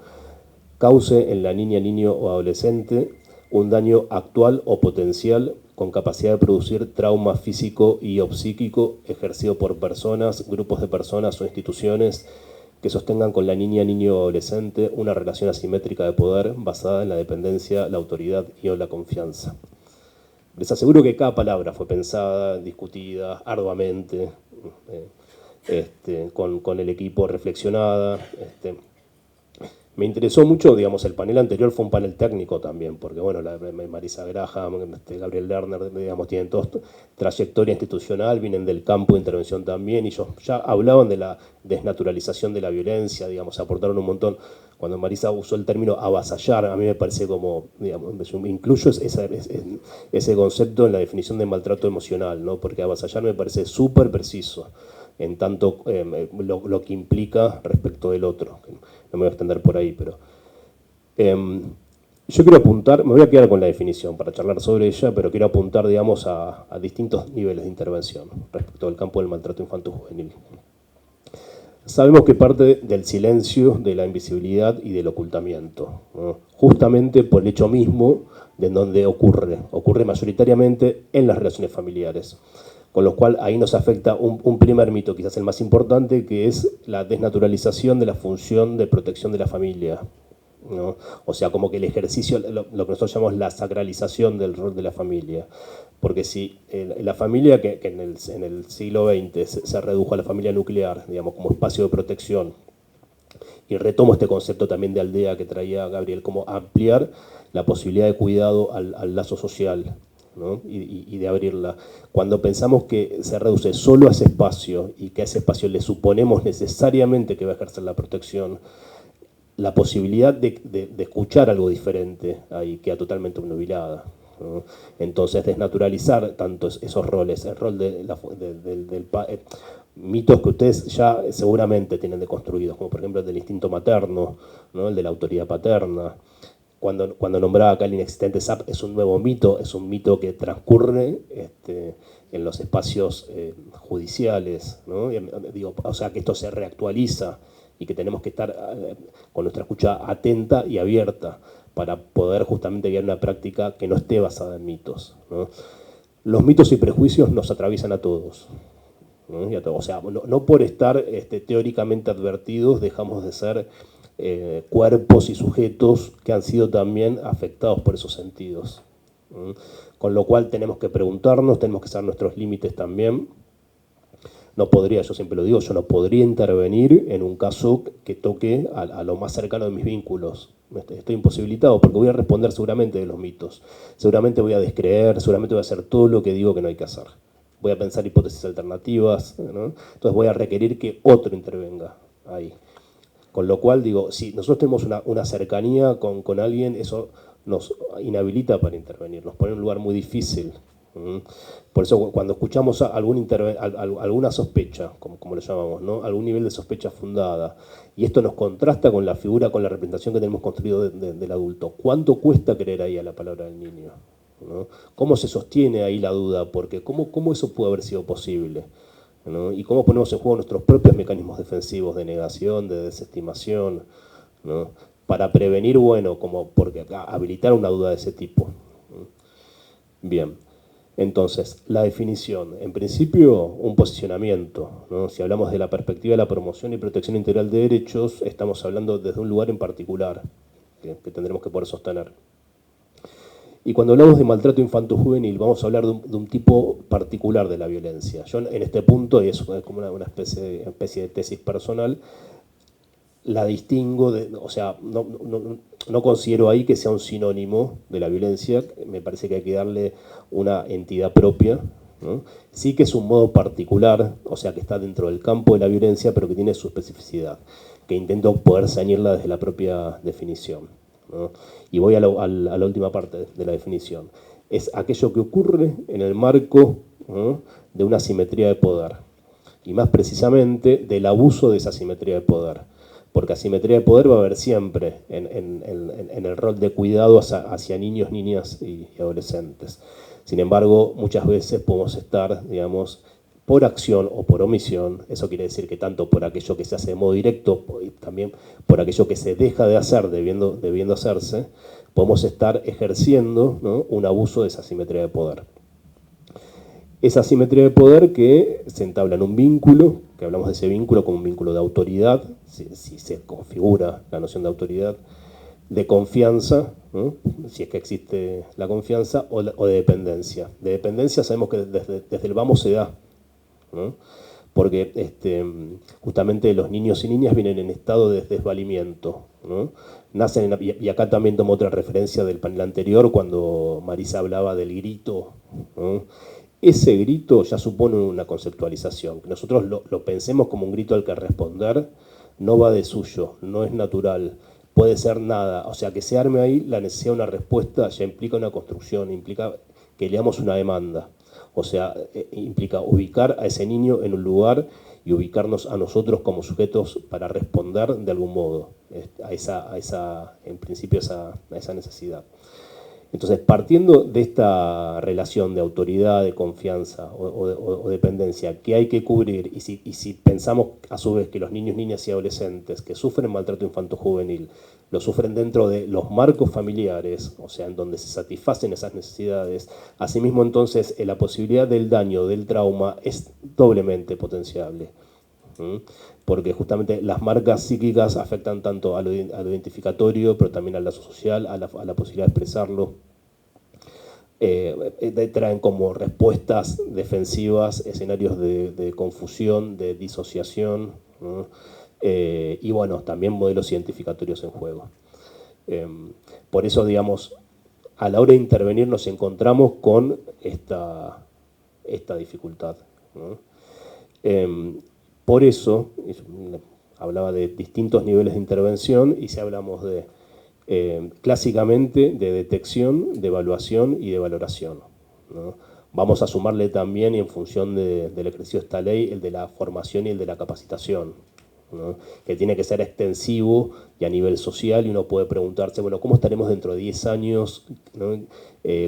cause en la niña, niño o adolescente un daño actual o potencial con capacidad de producir trauma físico y o psíquico ejercido por personas, grupos de personas o instituciones que sostengan con la niña, niño o adolescente una relación asimétrica de poder basada en la dependencia, la autoridad y o la confianza. Les aseguro que cada palabra fue pensada, discutida arduamente, con el equipo, reflexionada. Me interesó mucho, digamos, el panel anterior fue un panel técnico también, porque bueno, Marisa Graham, Gabriel Lerner, digamos, tienen toda trayectoria institucional, vienen del campo de intervención también, y ellos ya hablaban de la desnaturalización de la violencia, digamos, aportaron un montón. Cuando Marisa usó el término avasallar, a mí me parece como, digamos, incluyo ese concepto en la definición de maltrato emocional, ¿no? Porque avasallar me parece súper preciso en tanto lo que implica respecto del otro. No me voy a extender por ahí, pero yo quiero apuntar, me voy a quedar con la definición para charlar sobre ella, pero quiero apuntar, digamos, a distintos niveles de intervención respecto al campo del maltrato infanto-juvenil. Sabemos que parte del silencio, de la invisibilidad y del ocultamiento, ¿no? Justamente por el hecho mismo de donde ocurre mayoritariamente en las relaciones familiares. Con lo cual ahí nos afecta un primer mito, quizás el más importante, que es la desnaturalización de la función de protección de la familia, ¿no? O sea, como que el ejercicio, lo que nosotros llamamos la sacralización del rol de la familia. Porque si la familia que en el siglo XX se redujo a la familia nuclear, digamos, como espacio de protección, y retomo este concepto también de aldea que traía Gabriel, como ampliar la posibilidad de cuidado al lazo social, ¿no? y de abrirla. Cuando pensamos que se reduce solo a ese espacio y que a ese espacio le suponemos necesariamente que va a ejercer la protección, la posibilidad de escuchar algo diferente ahí queda totalmente obnubilada, ¿no? Entonces, desnaturalizar tanto esos roles, el rol mitos que ustedes ya seguramente tienen deconstruidos, como por ejemplo el del instinto materno, ¿no? El de la autoridad paterna. Cuando nombraba acá el inexistente SAP, es un nuevo mito, es un mito que transcurre en los espacios judiciales, ¿no? Digo, o sea, que esto se reactualiza y que tenemos que estar con nuestra escucha atenta y abierta para poder justamente guiar una práctica que no esté basada en mitos, ¿no? Los mitos y prejuicios nos atraviesan a todos, ¿no? O sea, no por estar teóricamente advertidos dejamos de ser cuerpos y sujetos que han sido también afectados por esos sentidos, ¿no? Con lo cual tenemos que preguntarnos, tenemos que saber nuestros límites también. No podría, yo siempre lo digo, yo no podría intervenir en un caso que toque a lo más cercano de mis vínculos. Estoy imposibilitado porque voy a responder seguramente de los mitos. Seguramente voy a descreer, seguramente voy a hacer todo lo que digo que no hay que hacer. Voy a pensar hipótesis alternativas, ¿no? Entonces voy a requerir que otro intervenga ahí. Con lo cual, digo, si nosotros tenemos una cercanía con alguien, eso nos inhabilita para intervenir, nos pone en un lugar muy difícil. Por eso cuando escuchamos alguna sospecha, como lo llamamos, ¿no? Algún nivel de sospecha fundada, y esto nos contrasta con la figura, con la representación que tenemos construido del adulto, ¿cuánto cuesta creer ahí a la palabra del niño, ¿no? ¿Cómo se sostiene ahí la duda? Porque ¿cómo eso pudo haber sido posible, ¿no? Y cómo ponemos en juego nuestros propios mecanismos defensivos de negación, de desestimación, ¿no? Para prevenir, bueno, como porque habilitar una duda de ese tipo, ¿no? Bien. Entonces, la definición, en principio, un posicionamiento, ¿no? Si hablamos de la perspectiva de la promoción y protección integral de derechos, estamos hablando desde un lugar en particular, que tendremos que poder sostener. Y cuando hablamos de maltrato infanto-juvenil, vamos a hablar de un tipo particular de la violencia. Yo en este punto, y eso es como una especie de tesis personal, la distingo, o sea, no considero ahí que sea un sinónimo de la violencia, me parece que hay que darle una entidad propia, ¿no? Sí que es un modo particular, o sea, que está dentro del campo de la violencia, pero que tiene su especificidad, que intento poder ceñirla desde la propia definición, ¿no? Y voy a la última parte de la definición. Es aquello que ocurre en el marco, ¿no? De una asimetría de poder, y más precisamente del abuso de esa asimetría de poder. Porque asimetría de poder va a haber siempre en el rol de cuidado hacia niños, niñas y adolescentes. Sin embargo, muchas veces podemos estar, digamos, por acción o por omisión. Eso quiere decir que tanto por aquello que se hace de modo directo y también por aquello que se deja de hacer debiendo hacerse, podemos estar ejerciendo, ¿no? Un abuso de esa asimetría de poder. Esa asimetría de poder que se entabla en un vínculo, que hablamos de ese vínculo como un vínculo de autoridad, si se configura la noción de autoridad, de confianza, ¿no? Si es que existe la confianza, o de dependencia. De dependencia sabemos que desde el vamos se da, ¿no? Porque justamente los niños y niñas vienen en estado de desvalimiento, ¿no? Nacen y acá también tomo otra referencia del panel anterior cuando Marisa hablaba del grito, ¿no? Ese grito ya supone una conceptualización. Que nosotros lo pensemos como un grito al que responder, no va de suyo, no es natural, puede ser nada. O sea, que se arme ahí la necesidad de una respuesta ya implica una construcción, implica que leamos una demanda. O sea, implica ubicar a ese niño en un lugar y ubicarnos a nosotros como sujetos para responder de algún modo en principio a esa necesidad. Entonces, partiendo de esta relación de autoridad, de confianza o dependencia que hay que cubrir, y si pensamos a su vez que los niños, niñas y adolescentes que sufren maltrato infanto-juvenil lo sufren dentro de los marcos familiares, o sea, en donde se satisfacen esas necesidades, asimismo entonces la posibilidad del daño, del trauma, es doblemente potenciable. porque justamente las marcas psíquicas afectan tanto a lo identificatorio, pero también a lo social, a la posibilidad de expresarlo. Traen como respuestas defensivas escenarios de confusión, de disociación, ¿no? Y bueno, también modelos identificatorios en juego. Por eso, digamos, a la hora de intervenir nos encontramos con esta dificultad, ¿no? Por eso, hablaba de distintos niveles de intervención y si hablamos de, clásicamente, de detección, de evaluación y de valoración, ¿no? Vamos a sumarle también, y en función del ejercicio de esta ley, el de la formación y el de la capacitación, ¿no? Que tiene que ser extensivo y a nivel social, y uno puede preguntarse, bueno, ¿cómo estaremos dentro de 10 años? ¿No?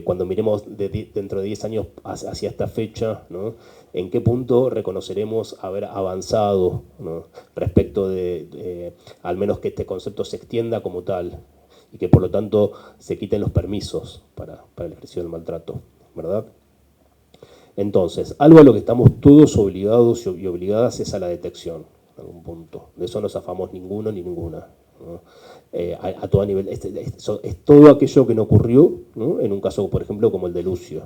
Cuando miremos dentro de 10 años hacia esta fecha, ¿no? ¿En qué punto reconoceremos haber avanzado, ¿no? Respecto de al menos que este concepto se extienda como tal y que por lo tanto se quiten los permisos para el ejercicio del maltrato, ¿verdad? Entonces, algo a lo que estamos todos obligados y obligadas es a la detección, en algún punto. De eso no zafamos ninguno ni ninguna, ¿no? A todo nivel. Es todo aquello que no ocurrió, ¿no? En un caso, por ejemplo, como el de Lucio,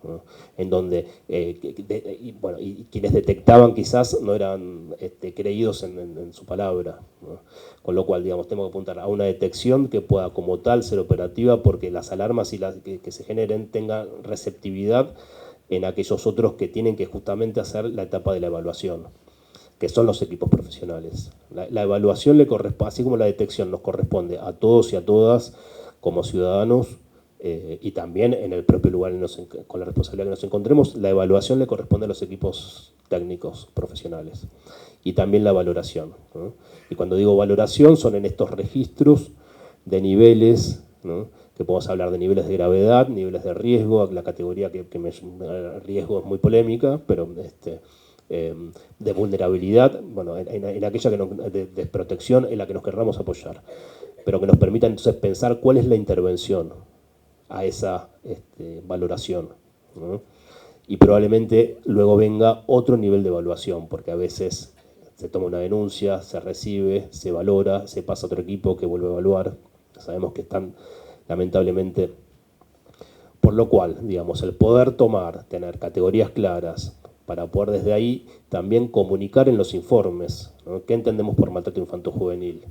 ¿no? En donde y quienes detectaban quizás no eran creídos en su palabra, ¿no? Con lo cual, digamos, tenemos que apuntar a una detección que pueda como tal ser operativa, porque las alarmas y que se generen tengan receptividad en aquellos otros que tienen que justamente hacer la etapa de la evaluación, que son los equipos profesionales. La evaluación le corresponde, así como la detección nos corresponde a todos y a todas como ciudadanos, y también en el propio lugar con la responsabilidad que nos encontremos, la evaluación le corresponde a los equipos técnicos profesionales. Y también la valoración, ¿no? Y cuando digo valoración, son en estos registros de niveles, ¿no? Que podemos hablar de niveles de gravedad, niveles de riesgo, la categoría riesgo es muy polémica, pero de vulnerabilidad, bueno, en aquella de desprotección en la que nos querramos apoyar, pero que nos permita entonces pensar cuál es la intervención a esa valoración, ¿no? Y probablemente luego venga otro nivel de evaluación, porque a veces se toma una denuncia, se recibe, se valora, se pasa a otro equipo que vuelve a evaluar. Sabemos que están, lamentablemente, por lo cual, digamos, el poder tener categorías claras, para poder desde ahí también comunicar en los informes, ¿no? ¿Qué entendemos por maltrato infanto-juvenil?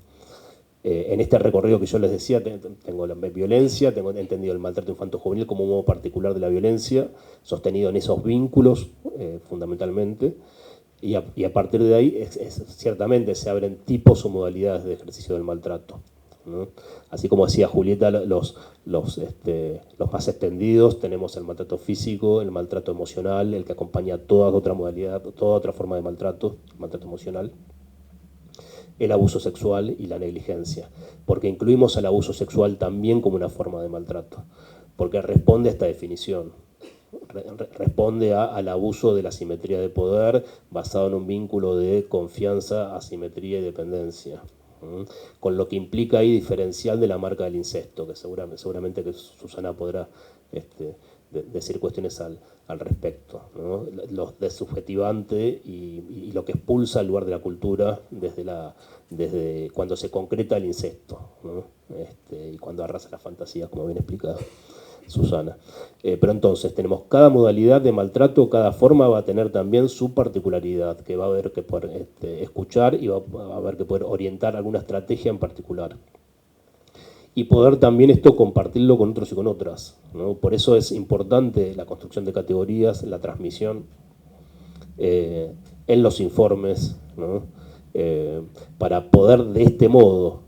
En este recorrido que yo les decía, tengo la violencia, tengo entendido el maltrato infanto-juvenil como un modo particular de la violencia, sostenido en esos vínculos, fundamentalmente, y a partir de ahí ciertamente se abren tipos o modalidades de ejercicio del maltrato, ¿no? Así como decía Julieta, los más extendidos, tenemos el maltrato físico, el maltrato emocional, el que acompaña toda otra modalidad, toda otra forma de maltrato, el maltrato emocional, el abuso sexual y la negligencia, porque incluimos al abuso sexual también como una forma de maltrato, porque responde a esta definición, responde al abuso de la asimetría de poder basado en un vínculo de confianza, asimetría y dependencia, con lo que implica ahí diferencial de la marca del incesto, que seguramente que Susana podrá decir cuestiones al respecto, ¿no? Los desubjetivante y lo que expulsa al lugar de la cultura desde cuando se concreta el incesto, ¿no? Y cuando arrasa las fantasías, como bien explicado Susana. Pero entonces tenemos cada modalidad de maltrato, cada forma va a tener también su particularidad, que va a haber que poder escuchar y va a haber que poder orientar alguna estrategia en particular. Y poder también esto compartirlo con otros y con otras, ¿no? Por eso es importante la construcción de categorías, la transmisión en los informes, ¿no? Para poder de este modo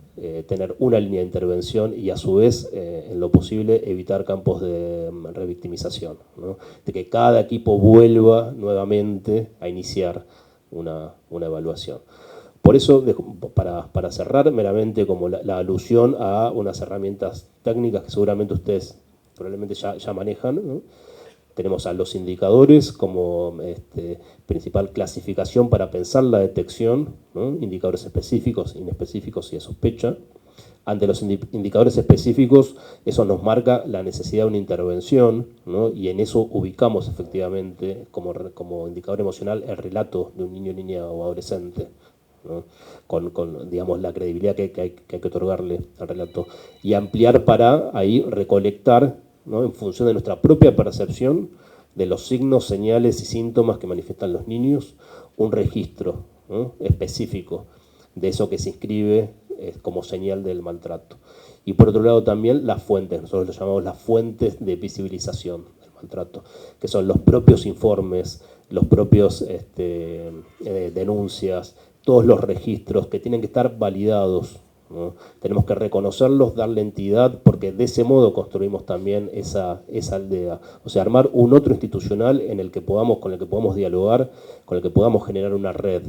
tener una línea de intervención y a su vez, en lo posible, evitar campos de revictimización, ¿no? De que cada equipo vuelva nuevamente a iniciar una evaluación. Por eso, para cerrar meramente como la alusión a unas herramientas técnicas que seguramente ustedes probablemente ya manejan, ¿no? Tenemos a los indicadores como principal clasificación para pensar la detección, ¿no? Indicadores específicos, inespecíficos y de sospecha, ante los indicadores específicos, eso nos marca la necesidad de una intervención, ¿no? Y en eso ubicamos efectivamente como indicador emocional el relato de un niño, niña o adolescente, ¿no? Con digamos, la credibilidad que hay que otorgarle al relato. Y ampliar para ahí recolectar, ¿no? En función de nuestra propia percepción de los signos, señales y síntomas que manifiestan los niños, un registro, ¿no? Específico de eso que se inscribe como señal del maltrato. Y por otro lado también las fuentes, nosotros lo llamamos las fuentes de visibilización del maltrato, que son los propios informes, los propios denuncias, todos los registros que tienen que estar validados, ¿no? Tenemos que reconocerlos, darle entidad, porque de ese modo construimos también esa aldea. O sea, armar un otro institucional con el que podamos dialogar, con el que podamos generar una red.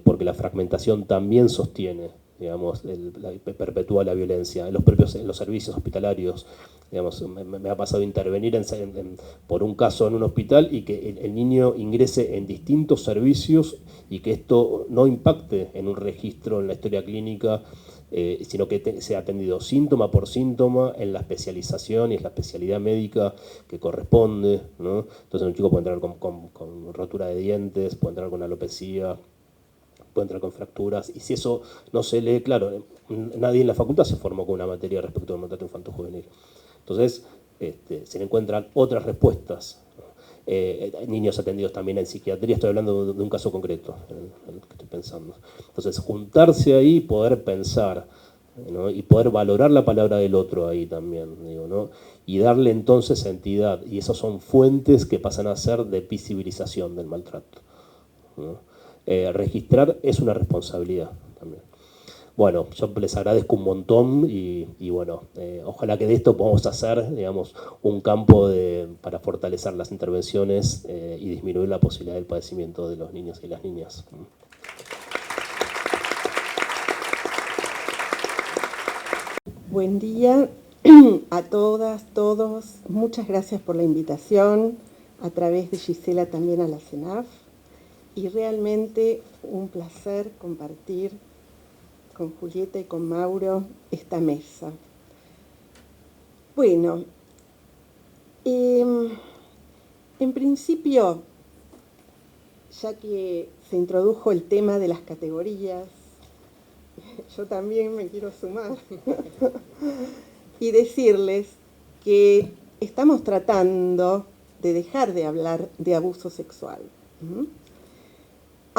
Porque la fragmentación también sostiene, digamos, perpetúa la violencia. En los servicios hospitalarios, digamos, me ha pasado intervenir por un caso en un hospital y que el niño ingrese en distintos servicios y que esto no impacte en un registro en la historia clínica, sino que sea atendido síntoma por síntoma en la especialización y en la especialidad médica que corresponde, ¿no? Entonces un chico puede entrar con rotura de dientes, puede entrar con alopecia, puede entrar con fracturas, y si eso no se lee, claro, nadie en la facultad se formó con una materia respecto al maltrato infanto-juvenil. Entonces, se le encuentran otras respuestas. Niños atendidos también en psiquiatría, estoy hablando de un caso concreto en el que estoy pensando. Entonces, juntarse ahí, poder pensar, ¿no? Y poder valorar la palabra del otro ahí también, digo, ¿no? Y darle entonces entidad, y esas son fuentes que pasan a ser de visibilización del maltrato, ¿no? Registrar es una responsabilidad también. Bueno, yo les agradezco un montón y bueno, ojalá que de esto podamos hacer, digamos, un campo para fortalecer las intervenciones y disminuir la posibilidad del padecimiento de los niños y las niñas. Buen día a todas, todos. Muchas gracias por la invitación, a través de Gisela también a la CENAF. Y realmente un placer compartir con Julieta y con Mauro esta mesa. Bueno, en principio, ya que se introdujo el tema de las categorías, yo también me quiero sumar y decirles que estamos tratando de dejar de hablar de abuso sexual.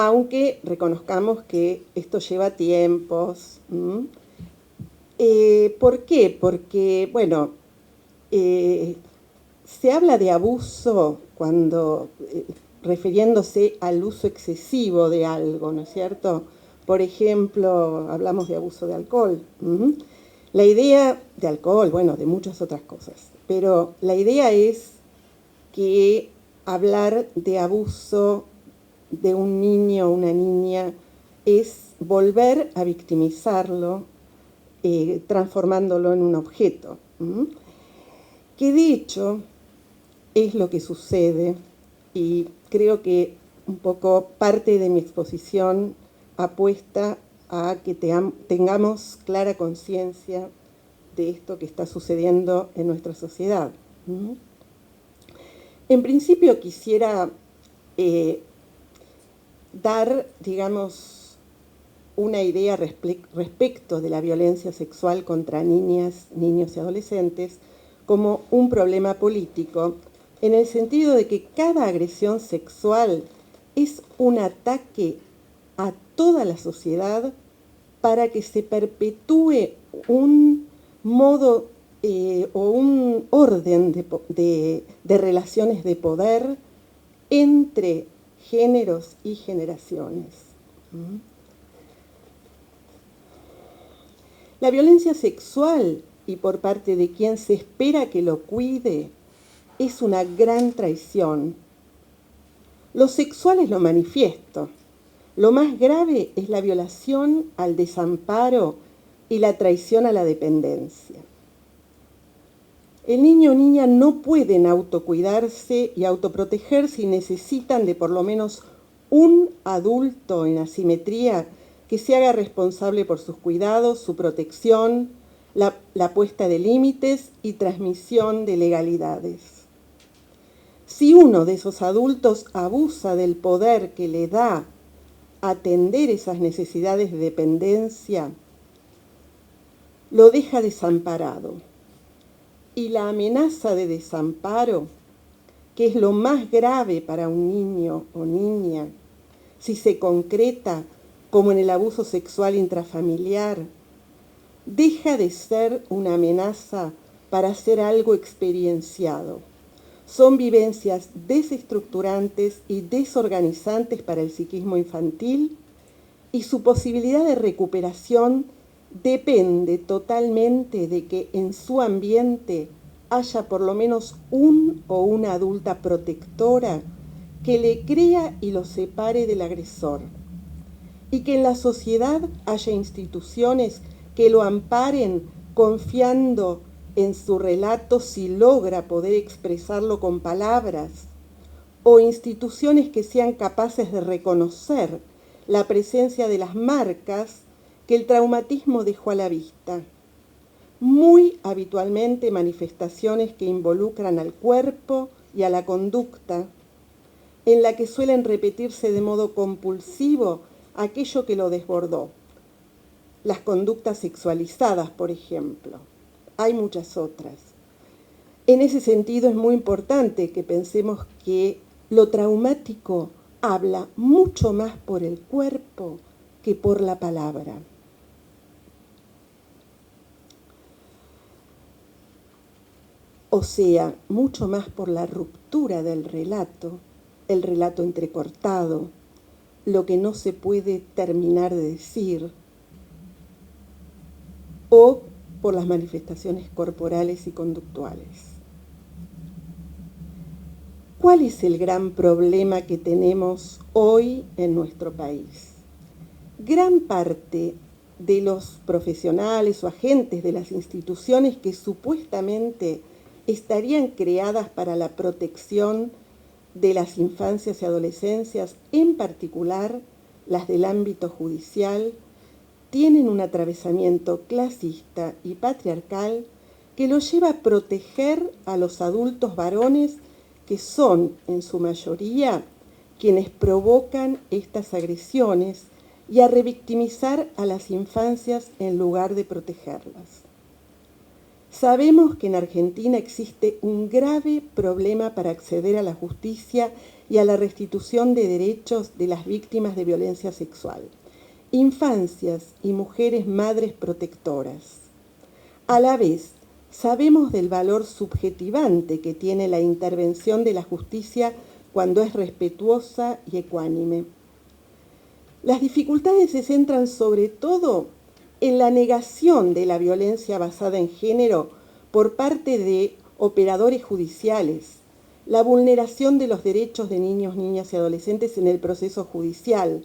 Aunque reconozcamos que esto lleva tiempos. ¿Por qué? Porque, bueno, se habla de abuso cuando, refiriéndose al uso excesivo de algo, ¿no es cierto? Por ejemplo, hablamos de abuso de alcohol. La idea de alcohol, bueno, de muchas otras cosas, pero la idea es que hablar de abuso de un niño o una niña es volver a victimizarlo, transformándolo en un objeto. Que de hecho es lo que sucede, y creo que un poco parte de mi exposición apuesta a que tengamos clara conciencia de esto que está sucediendo en nuestra sociedad. En principio quisiera dar, digamos, una idea respecto de la violencia sexual contra niñas, niños y adolescentes como un problema político, en el sentido de que cada agresión sexual es un ataque a toda la sociedad para que se perpetúe un modo o un orden de relaciones de poder entre géneros y generaciones. La violencia sexual, y por parte de quien se espera que lo cuide, es una gran traición. Lo sexual es lo manifiesto. Lo más grave es la violación al desamparo y la traición a la dependencia. El niño o niña no pueden autocuidarse y autoprotegerse y necesitan de por lo menos un adulto en asimetría que se haga responsable por sus cuidados, su protección, la puesta de límites y transmisión de legalidades. Si uno de esos adultos abusa del poder que le da atender esas necesidades de dependencia, lo deja desamparado. Y la amenaza de desamparo, que es lo más grave para un niño o niña, si se concreta como en el abuso sexual intrafamiliar, deja de ser una amenaza para ser algo experienciado. Son vivencias desestructurantes y desorganizantes para el psiquismo infantil y su posibilidad de recuperación depende totalmente de que en su ambiente haya por lo menos un o una adulta protectora que le crea y lo separe del agresor, y que en la sociedad haya instituciones que lo amparen confiando en su relato si logra poder expresarlo con palabras, o instituciones que sean capaces de reconocer la presencia de las marcas que el traumatismo dejó a la vista. Muy habitualmente manifestaciones que involucran al cuerpo y a la conducta, en la que suelen repetirse de modo compulsivo aquello que lo desbordó. Las conductas sexualizadas, por ejemplo. Hay muchas otras. En ese sentido es muy importante que pensemos que lo traumático habla mucho más por el cuerpo que por la palabra. O sea, mucho más por la ruptura del relato, el relato entrecortado, lo que no se puede terminar de decir, o por las manifestaciones corporales y conductuales. ¿Cuál es el gran problema que tenemos hoy en nuestro país? Gran parte de los profesionales o agentes de las instituciones que supuestamente estarían creadas para la protección de las infancias y adolescencias, en particular las del ámbito judicial, tienen un atravesamiento clasista y patriarcal que los lleva a proteger a los adultos varones que son, en su mayoría, quienes provocan estas agresiones y a revictimizar a las infancias en lugar de protegerlas. Sabemos que en Argentina existe un grave problema para acceder a la justicia y a la restitución de derechos de las víctimas de violencia sexual. Infancias y mujeres madres protectoras. A la vez, sabemos del valor subjetivante que tiene la intervención de la justicia cuando es respetuosa y ecuánime. Las dificultades se centran sobre todo en la negación de la violencia basada en género por parte de operadores judiciales, la vulneración de los derechos de niños, niñas y adolescentes en el proceso judicial,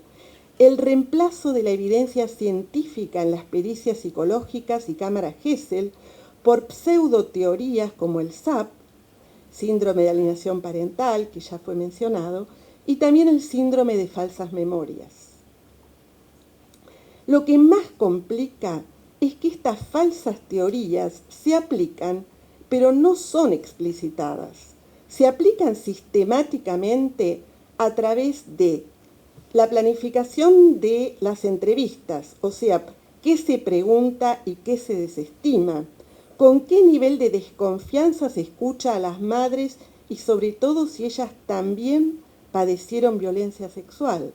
el reemplazo de la evidencia científica en las pericias psicológicas y cámaras Gesell por pseudoteorías como el SAP, síndrome de alienación parental, que ya fue mencionado, y también el síndrome de falsas memorias. Lo que más complica es que estas falsas teorías se aplican, pero no son explicitadas. Se aplican sistemáticamente a través de la planificación de las entrevistas, o sea, qué se pregunta y qué se desestima, con qué nivel de desconfianza se escucha a las madres y sobre todo si ellas también padecieron violencia sexual.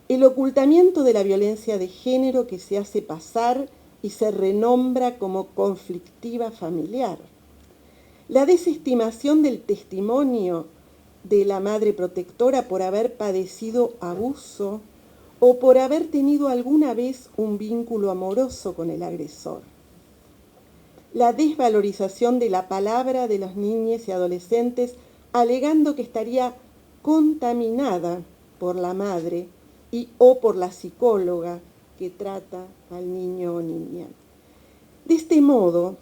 El ocultamiento de la violencia de género que se hace pasar y se renombra como conflictiva familiar. La desestimación del testimonio de la madre protectora por haber padecido abuso o por haber tenido alguna vez un vínculo amoroso con el agresor. La desvalorización de la palabra de los niños y adolescentes alegando que estaría contaminada por la madre o por la psicóloga que trata al niño o niña. De este modo,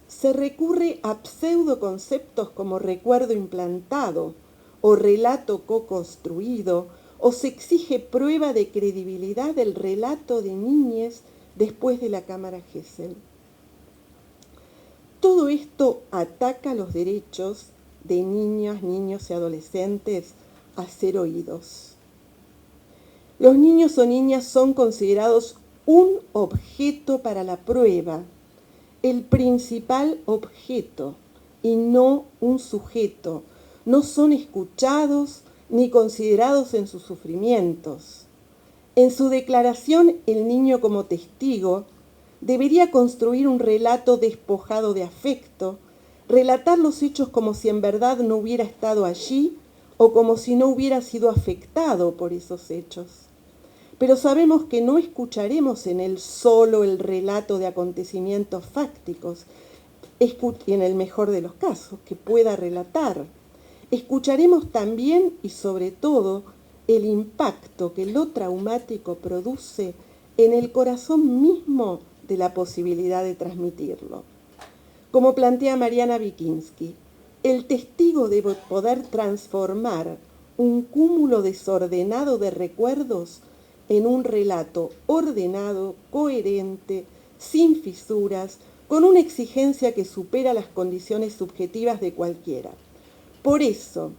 se recurre a pseudoconceptos como recuerdo implantado o relato co-construido o se exige prueba de credibilidad del relato de niñez después de la cámara Gesell. Todo esto ataca los derechos de niñas, niños y adolescentes a ser oídos. Los niños o niñas son considerados un objeto para la prueba, el principal objeto, y no un sujeto. No son escuchados ni considerados en sus sufrimientos. En su declaración, el niño como testigo debería construir un relato despojado de afecto, relatar los hechos como si en verdad no hubiera estado allí o como si no hubiera sido afectado por esos hechos. Pero sabemos que no escucharemos en él solo el relato de acontecimientos fácticos, en el mejor de los casos, que pueda relatar. Escucharemos también y sobre todo el impacto que lo traumático produce en el corazón mismo de la posibilidad de transmitirlo. Como plantea Mariana Wikinski, el testigo debe poder transformar un cúmulo desordenado de recuerdos en un relato ordenado, coherente, sin fisuras, con una exigencia que supera las condiciones subjetivas de cualquiera. Por eso,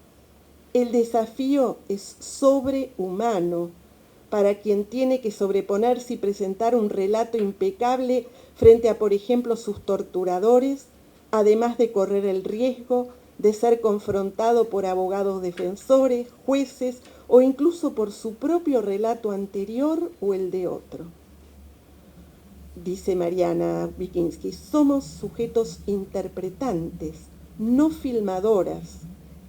el desafío es sobrehumano para quien tiene que sobreponerse y presentar un relato impecable frente a, por ejemplo, sus torturadores, además de correr el riesgo de ser confrontado por abogados defensores, jueces o incluso por su propio relato anterior o el de otro. Dice Mariana Wikinski, somos sujetos interpretantes, no filmadoras,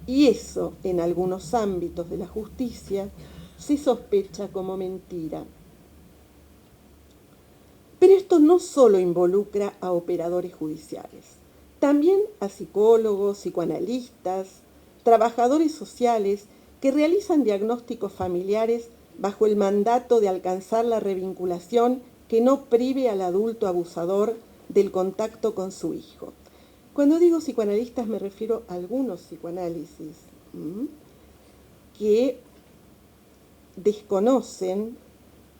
y eso, en algunos ámbitos de la justicia, se sospecha como mentira. Pero esto no solo involucra a operadores judiciales, también a psicólogos, psicoanalistas, trabajadores sociales que realizan diagnósticos familiares bajo el mandato de alcanzar la revinculación que no prive al adulto abusador del contacto con su hijo. Cuando digo psicoanalistas me refiero a algunos psicoanálisis que desconocen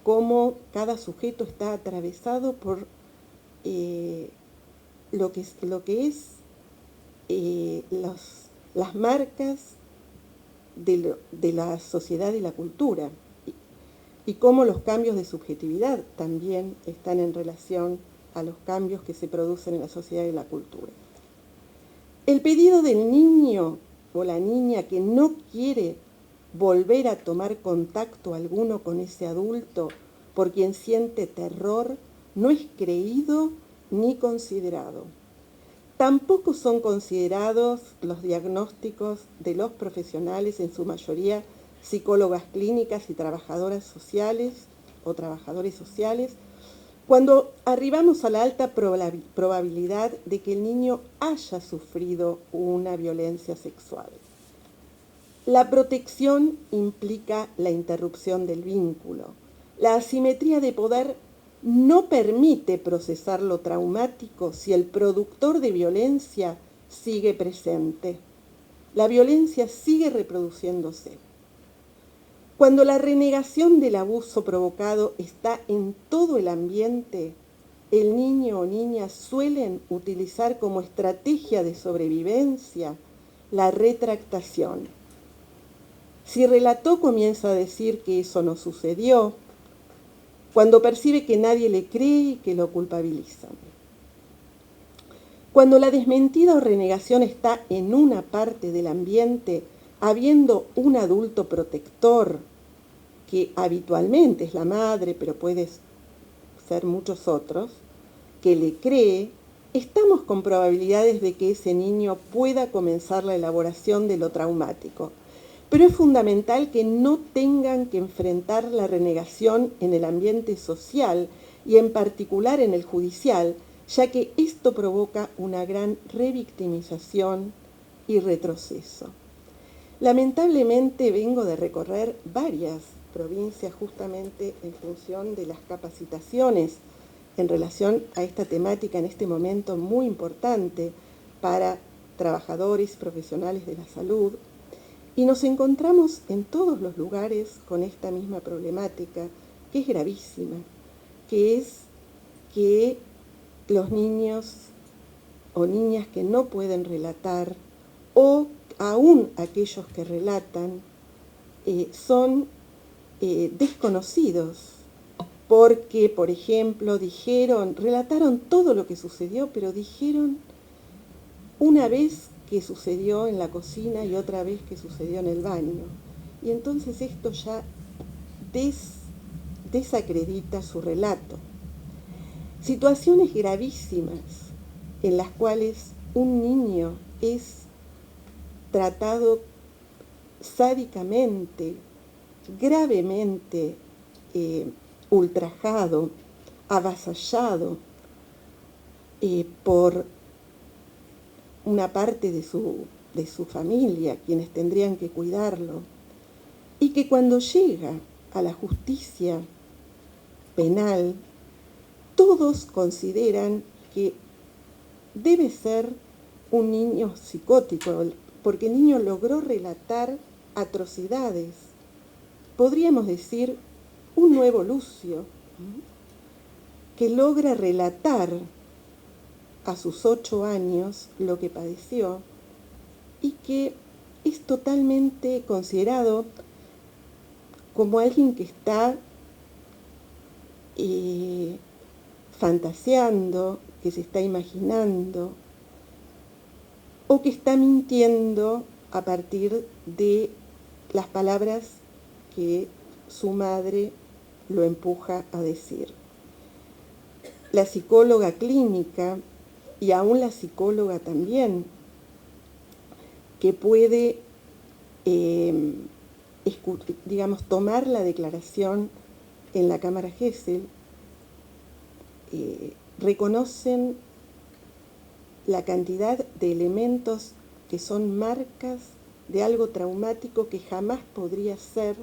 cómo cada sujeto está atravesado por lo que es las marcas de la sociedad y la cultura, y cómo los cambios de subjetividad también están en relación a los cambios que se producen en la sociedad y la cultura. El pedido del niño o la niña que no quiere volver a tomar contacto alguno con ese adulto por quien siente terror no es creído ni considerado. Tampoco son considerados los diagnósticos de los profesionales, en su mayoría psicólogas clínicas y trabajadoras sociales o trabajadores sociales, cuando arribamos a la alta probabilidad de que el niño haya sufrido una violencia sexual. La protección implica la interrupción del vínculo. La asimetría de poder no permite procesar lo traumático si el productor de violencia sigue presente. La violencia sigue reproduciéndose. Cuando la renegación del abuso provocado está en todo el ambiente, el niño o niña suelen utilizar como estrategia de sobrevivencia la retractación. Si relató, comienza a decir que eso no sucedió, cuando percibe que nadie le cree y que lo culpabilizan. Cuando la desmentida o renegación está en una parte del ambiente, habiendo un adulto protector, que habitualmente es la madre, pero puede ser muchos otros, que le cree, estamos con probabilidades de que ese niño pueda comenzar la elaboración de lo traumático. Pero es fundamental que no tengan que enfrentar la renegación en el ambiente social y en particular en el judicial, ya que esto provoca una gran revictimización y retroceso. Lamentablemente vengo de recorrer varias provincias justamente en función de las capacitaciones en relación a esta temática en este momento muy importante para trabajadores profesionales de la salud. Y nos encontramos en todos los lugares con esta misma problemática, que es gravísima, que es que los niños o niñas que no pueden relatar, o aún aquellos que relatan, son desconocidos, porque, por ejemplo, relataron todo lo que sucedió, pero dijeron una vez que sucedió en la cocina y otra vez que sucedió en el baño. Y entonces esto ya desacredita su relato. Situaciones gravísimas en las cuales un niño es tratado sádicamente, gravemente ultrajado, avasallado por una parte de su familia, quienes tendrían que cuidarlo, y que cuando llega a la justicia penal, todos consideran que debe ser un niño psicótico, porque el niño logró relatar atrocidades. Podríamos decir un nuevo Lucio, que logra relatar a sus 8 años lo que padeció y que es totalmente considerado como alguien que está fantaseando, que se está imaginando o que está mintiendo a partir de las palabras que su madre lo empuja a decir. La psicóloga clínica y aún la psicóloga también, que puede, tomar la declaración en la Cámara Gesell, reconocen la cantidad de elementos que son marcas de algo traumático que jamás podría ser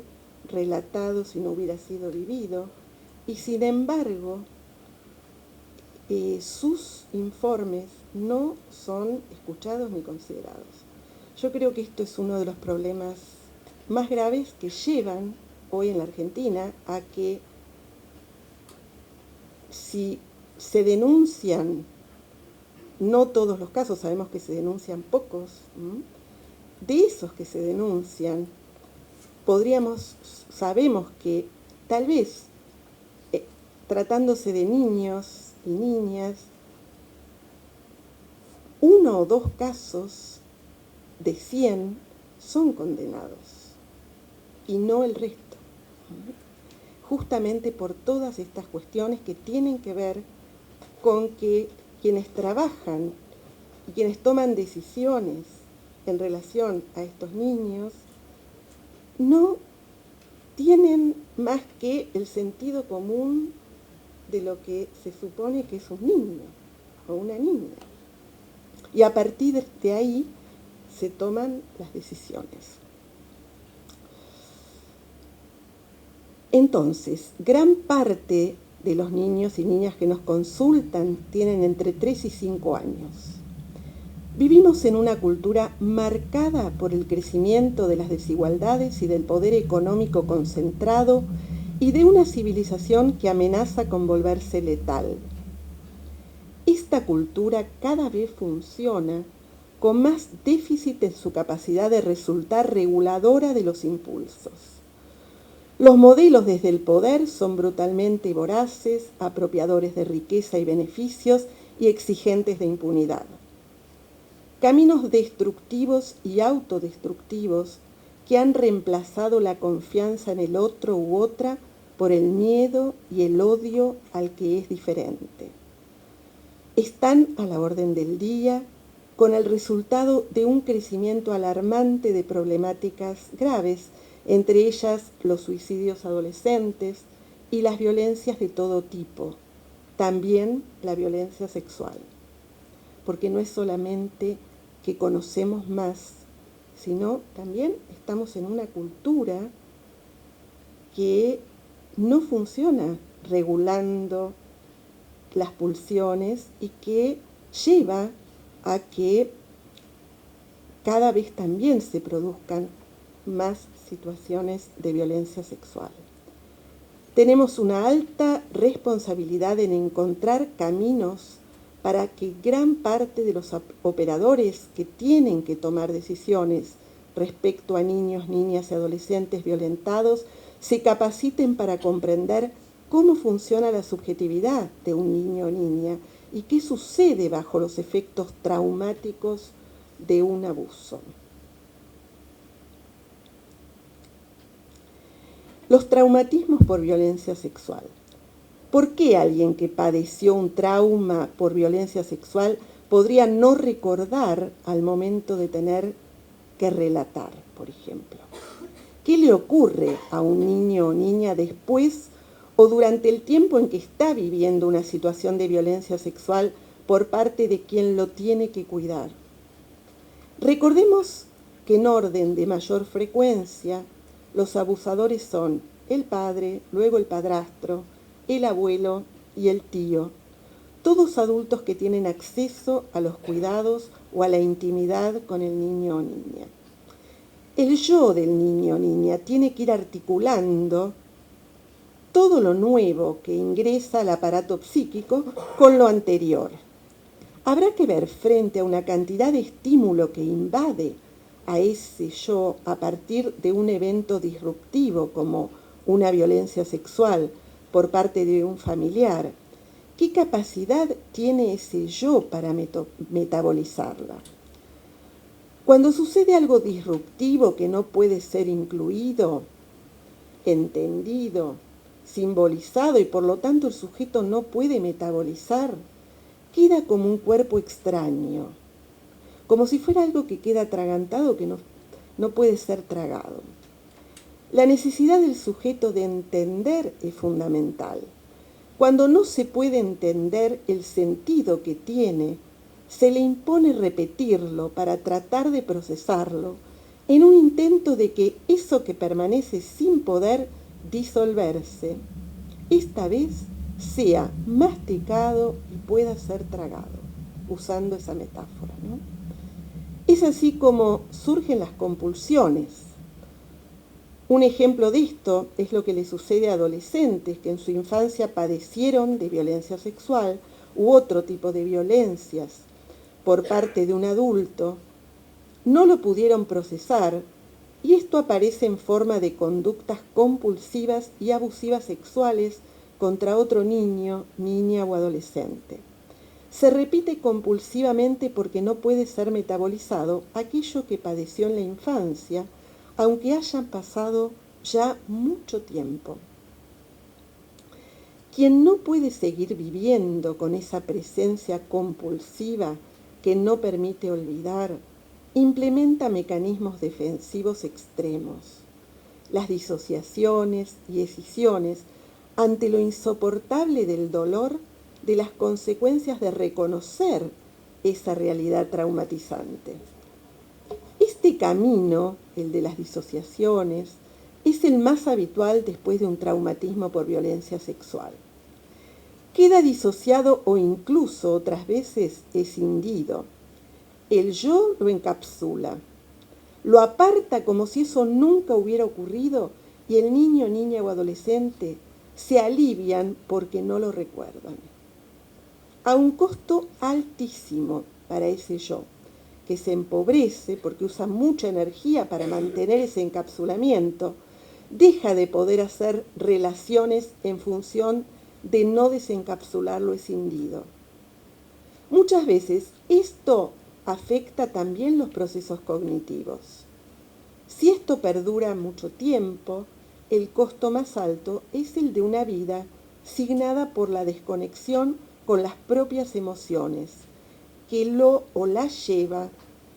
relatado si no hubiera sido vivido, y sin embargo, sus informes no son escuchados ni considerados. Yo creo que esto es uno de los problemas más graves que llevan hoy en la Argentina a que si se denuncian, no todos los casos, sabemos que se denuncian pocos, de esos que se denuncian, sabemos que tal vez tratándose de niños y niñas, 1 o 2 casos de 100 son condenados y no el resto, justamente por todas estas cuestiones que tienen que ver con que quienes trabajan y quienes toman decisiones en relación a estos niños no tienen más que el sentido común de lo que se supone que es un niño o una niña. Y a partir de ahí se toman las decisiones. Entonces, gran parte de los niños y niñas que nos consultan tienen entre 3 y 5 años. Vivimos en una cultura marcada por el crecimiento de las desigualdades y del poder económico concentrado y de una civilización que amenaza con volverse letal. Esta cultura cada vez funciona con más déficit en su capacidad de resultar reguladora de los impulsos. Los modelos desde el poder son brutalmente voraces, apropiadores de riqueza y beneficios y exigentes de impunidad. Caminos destructivos y autodestructivos que han reemplazado la confianza en el otro u otra por el miedo y el odio al que es diferente. Están a la orden del día con el resultado de un crecimiento alarmante de problemáticas graves, entre ellas los suicidios adolescentes y las violencias de todo tipo, también la violencia sexual, porque no es solamente que conocemos más, sino también estamos en una cultura que no funciona regulando las pulsiones y que lleva a que cada vez también se produzcan más situaciones de violencia sexual. Tenemos una alta responsabilidad en encontrar caminos para que gran parte de los operadores que tienen que tomar decisiones respecto a niños, niñas y adolescentes violentados se capaciten para comprender cómo funciona la subjetividad de un niño o niña y qué sucede bajo los efectos traumáticos de un abuso. Los traumatismos por violencia sexual. ¿Por qué alguien que padeció un trauma por violencia sexual podría no recordar al momento de tener que relatar, por ejemplo? ¿Qué le ocurre a un niño o niña después o durante el tiempo en que está viviendo una situación de violencia sexual por parte de quien lo tiene que cuidar? Recordemos que en orden de mayor frecuencia, los abusadores son el padre, luego el padrastro, el abuelo y el tío, todos adultos que tienen acceso a los cuidados o a la intimidad con el niño o niña. El yo del niño o niña tiene que ir articulando todo lo nuevo que ingresa al aparato psíquico con lo anterior. Habrá que ver frente a una cantidad de estímulo que invade a ese yo a partir de un evento disruptivo como una violencia sexual por parte de un familiar, ¿qué capacidad tiene ese yo para metabolizarla? Cuando sucede algo disruptivo que no puede ser incluido, entendido, simbolizado y por lo tanto el sujeto no puede metabolizar, queda como un cuerpo extraño, como si fuera algo que queda atragantado, que no puede ser tragado. La necesidad del sujeto de entender es fundamental. Cuando no se puede entender el sentido que tiene, se le impone repetirlo para tratar de procesarlo en un intento de que eso que permanece sin poder disolverse, esta vez sea masticado y pueda ser tragado, usando esa metáfora, ¿no? Es así como surgen las compulsiones. Un ejemplo de esto es lo que le sucede a adolescentes que en su infancia padecieron de violencia sexual u otro tipo de violencias por parte de un adulto, no lo pudieron procesar y esto aparece en forma de conductas compulsivas y abusivas sexuales contra otro niño, niña o adolescente. Se repite compulsivamente porque no puede ser metabolizado aquello que padeció en la infancia, aunque haya pasado ya mucho tiempo. Quien no puede seguir viviendo con esa presencia compulsiva que no permite olvidar, implementa mecanismos defensivos extremos. Las disociaciones y escisiones ante lo insoportable del dolor de las consecuencias de reconocer esa realidad traumatizante. Este camino, el de las disociaciones, es el más habitual después de un traumatismo por violencia sexual. Queda disociado o incluso otras veces escindido. El yo lo encapsula, lo aparta como si eso nunca hubiera ocurrido y el niño, niña o adolescente se alivian porque no lo recuerdan. A un costo altísimo para ese yo, que se empobrece porque usa mucha energía para mantener ese encapsulamiento, deja de poder hacer relaciones en función de no desencapsular lo escindido. Muchas veces esto afecta también los procesos cognitivos. Si esto perdura mucho tiempo, el costo más alto es el de una vida signada por la desconexión con las propias emociones, que lo o la lleva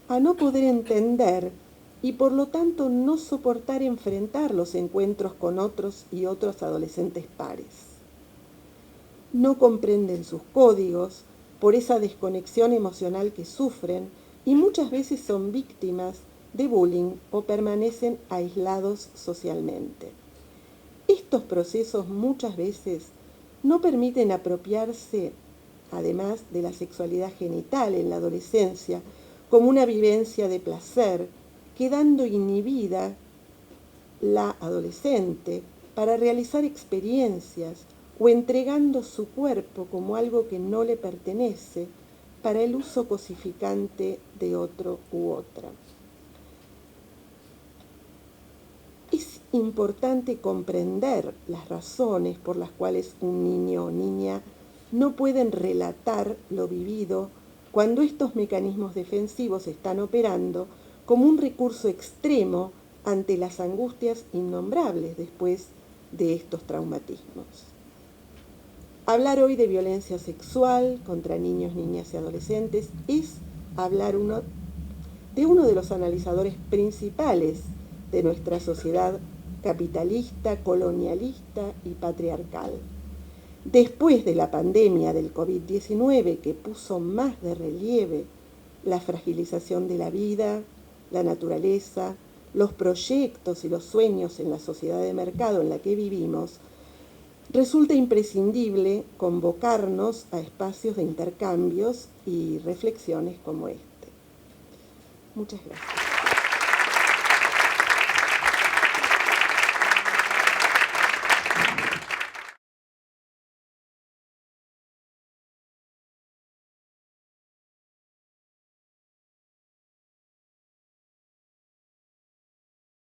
a no poder entender y por lo tanto no soportar enfrentar los encuentros con otros y otros adolescentes pares. No comprenden sus códigos por esa desconexión emocional que sufren y muchas veces son víctimas de bullying o permanecen aislados socialmente. Estos procesos muchas veces no permiten apropiarse, además de la sexualidad genital en la adolescencia, como una vivencia de placer, quedando inhibida la adolescente para realizar experiencias o entregando su cuerpo como algo que no le pertenece para el uso cosificante de otro u otra. Es importante comprender las razones por las cuales un niño o niña no pueden relatar lo vivido cuando estos mecanismos defensivos están operando como un recurso extremo ante las angustias innombrables después de estos traumatismos. Hablar hoy de violencia sexual contra niños, niñas y adolescentes es hablar de uno de los analizadores principales de nuestra sociedad capitalista, colonialista y patriarcal. Después de la pandemia del COVID-19, que puso más de relieve la fragilización de la vida, la naturaleza, los proyectos y los sueños en la sociedad de mercado en la que vivimos, resulta imprescindible convocarnos a espacios de intercambios y reflexiones como este. Muchas gracias.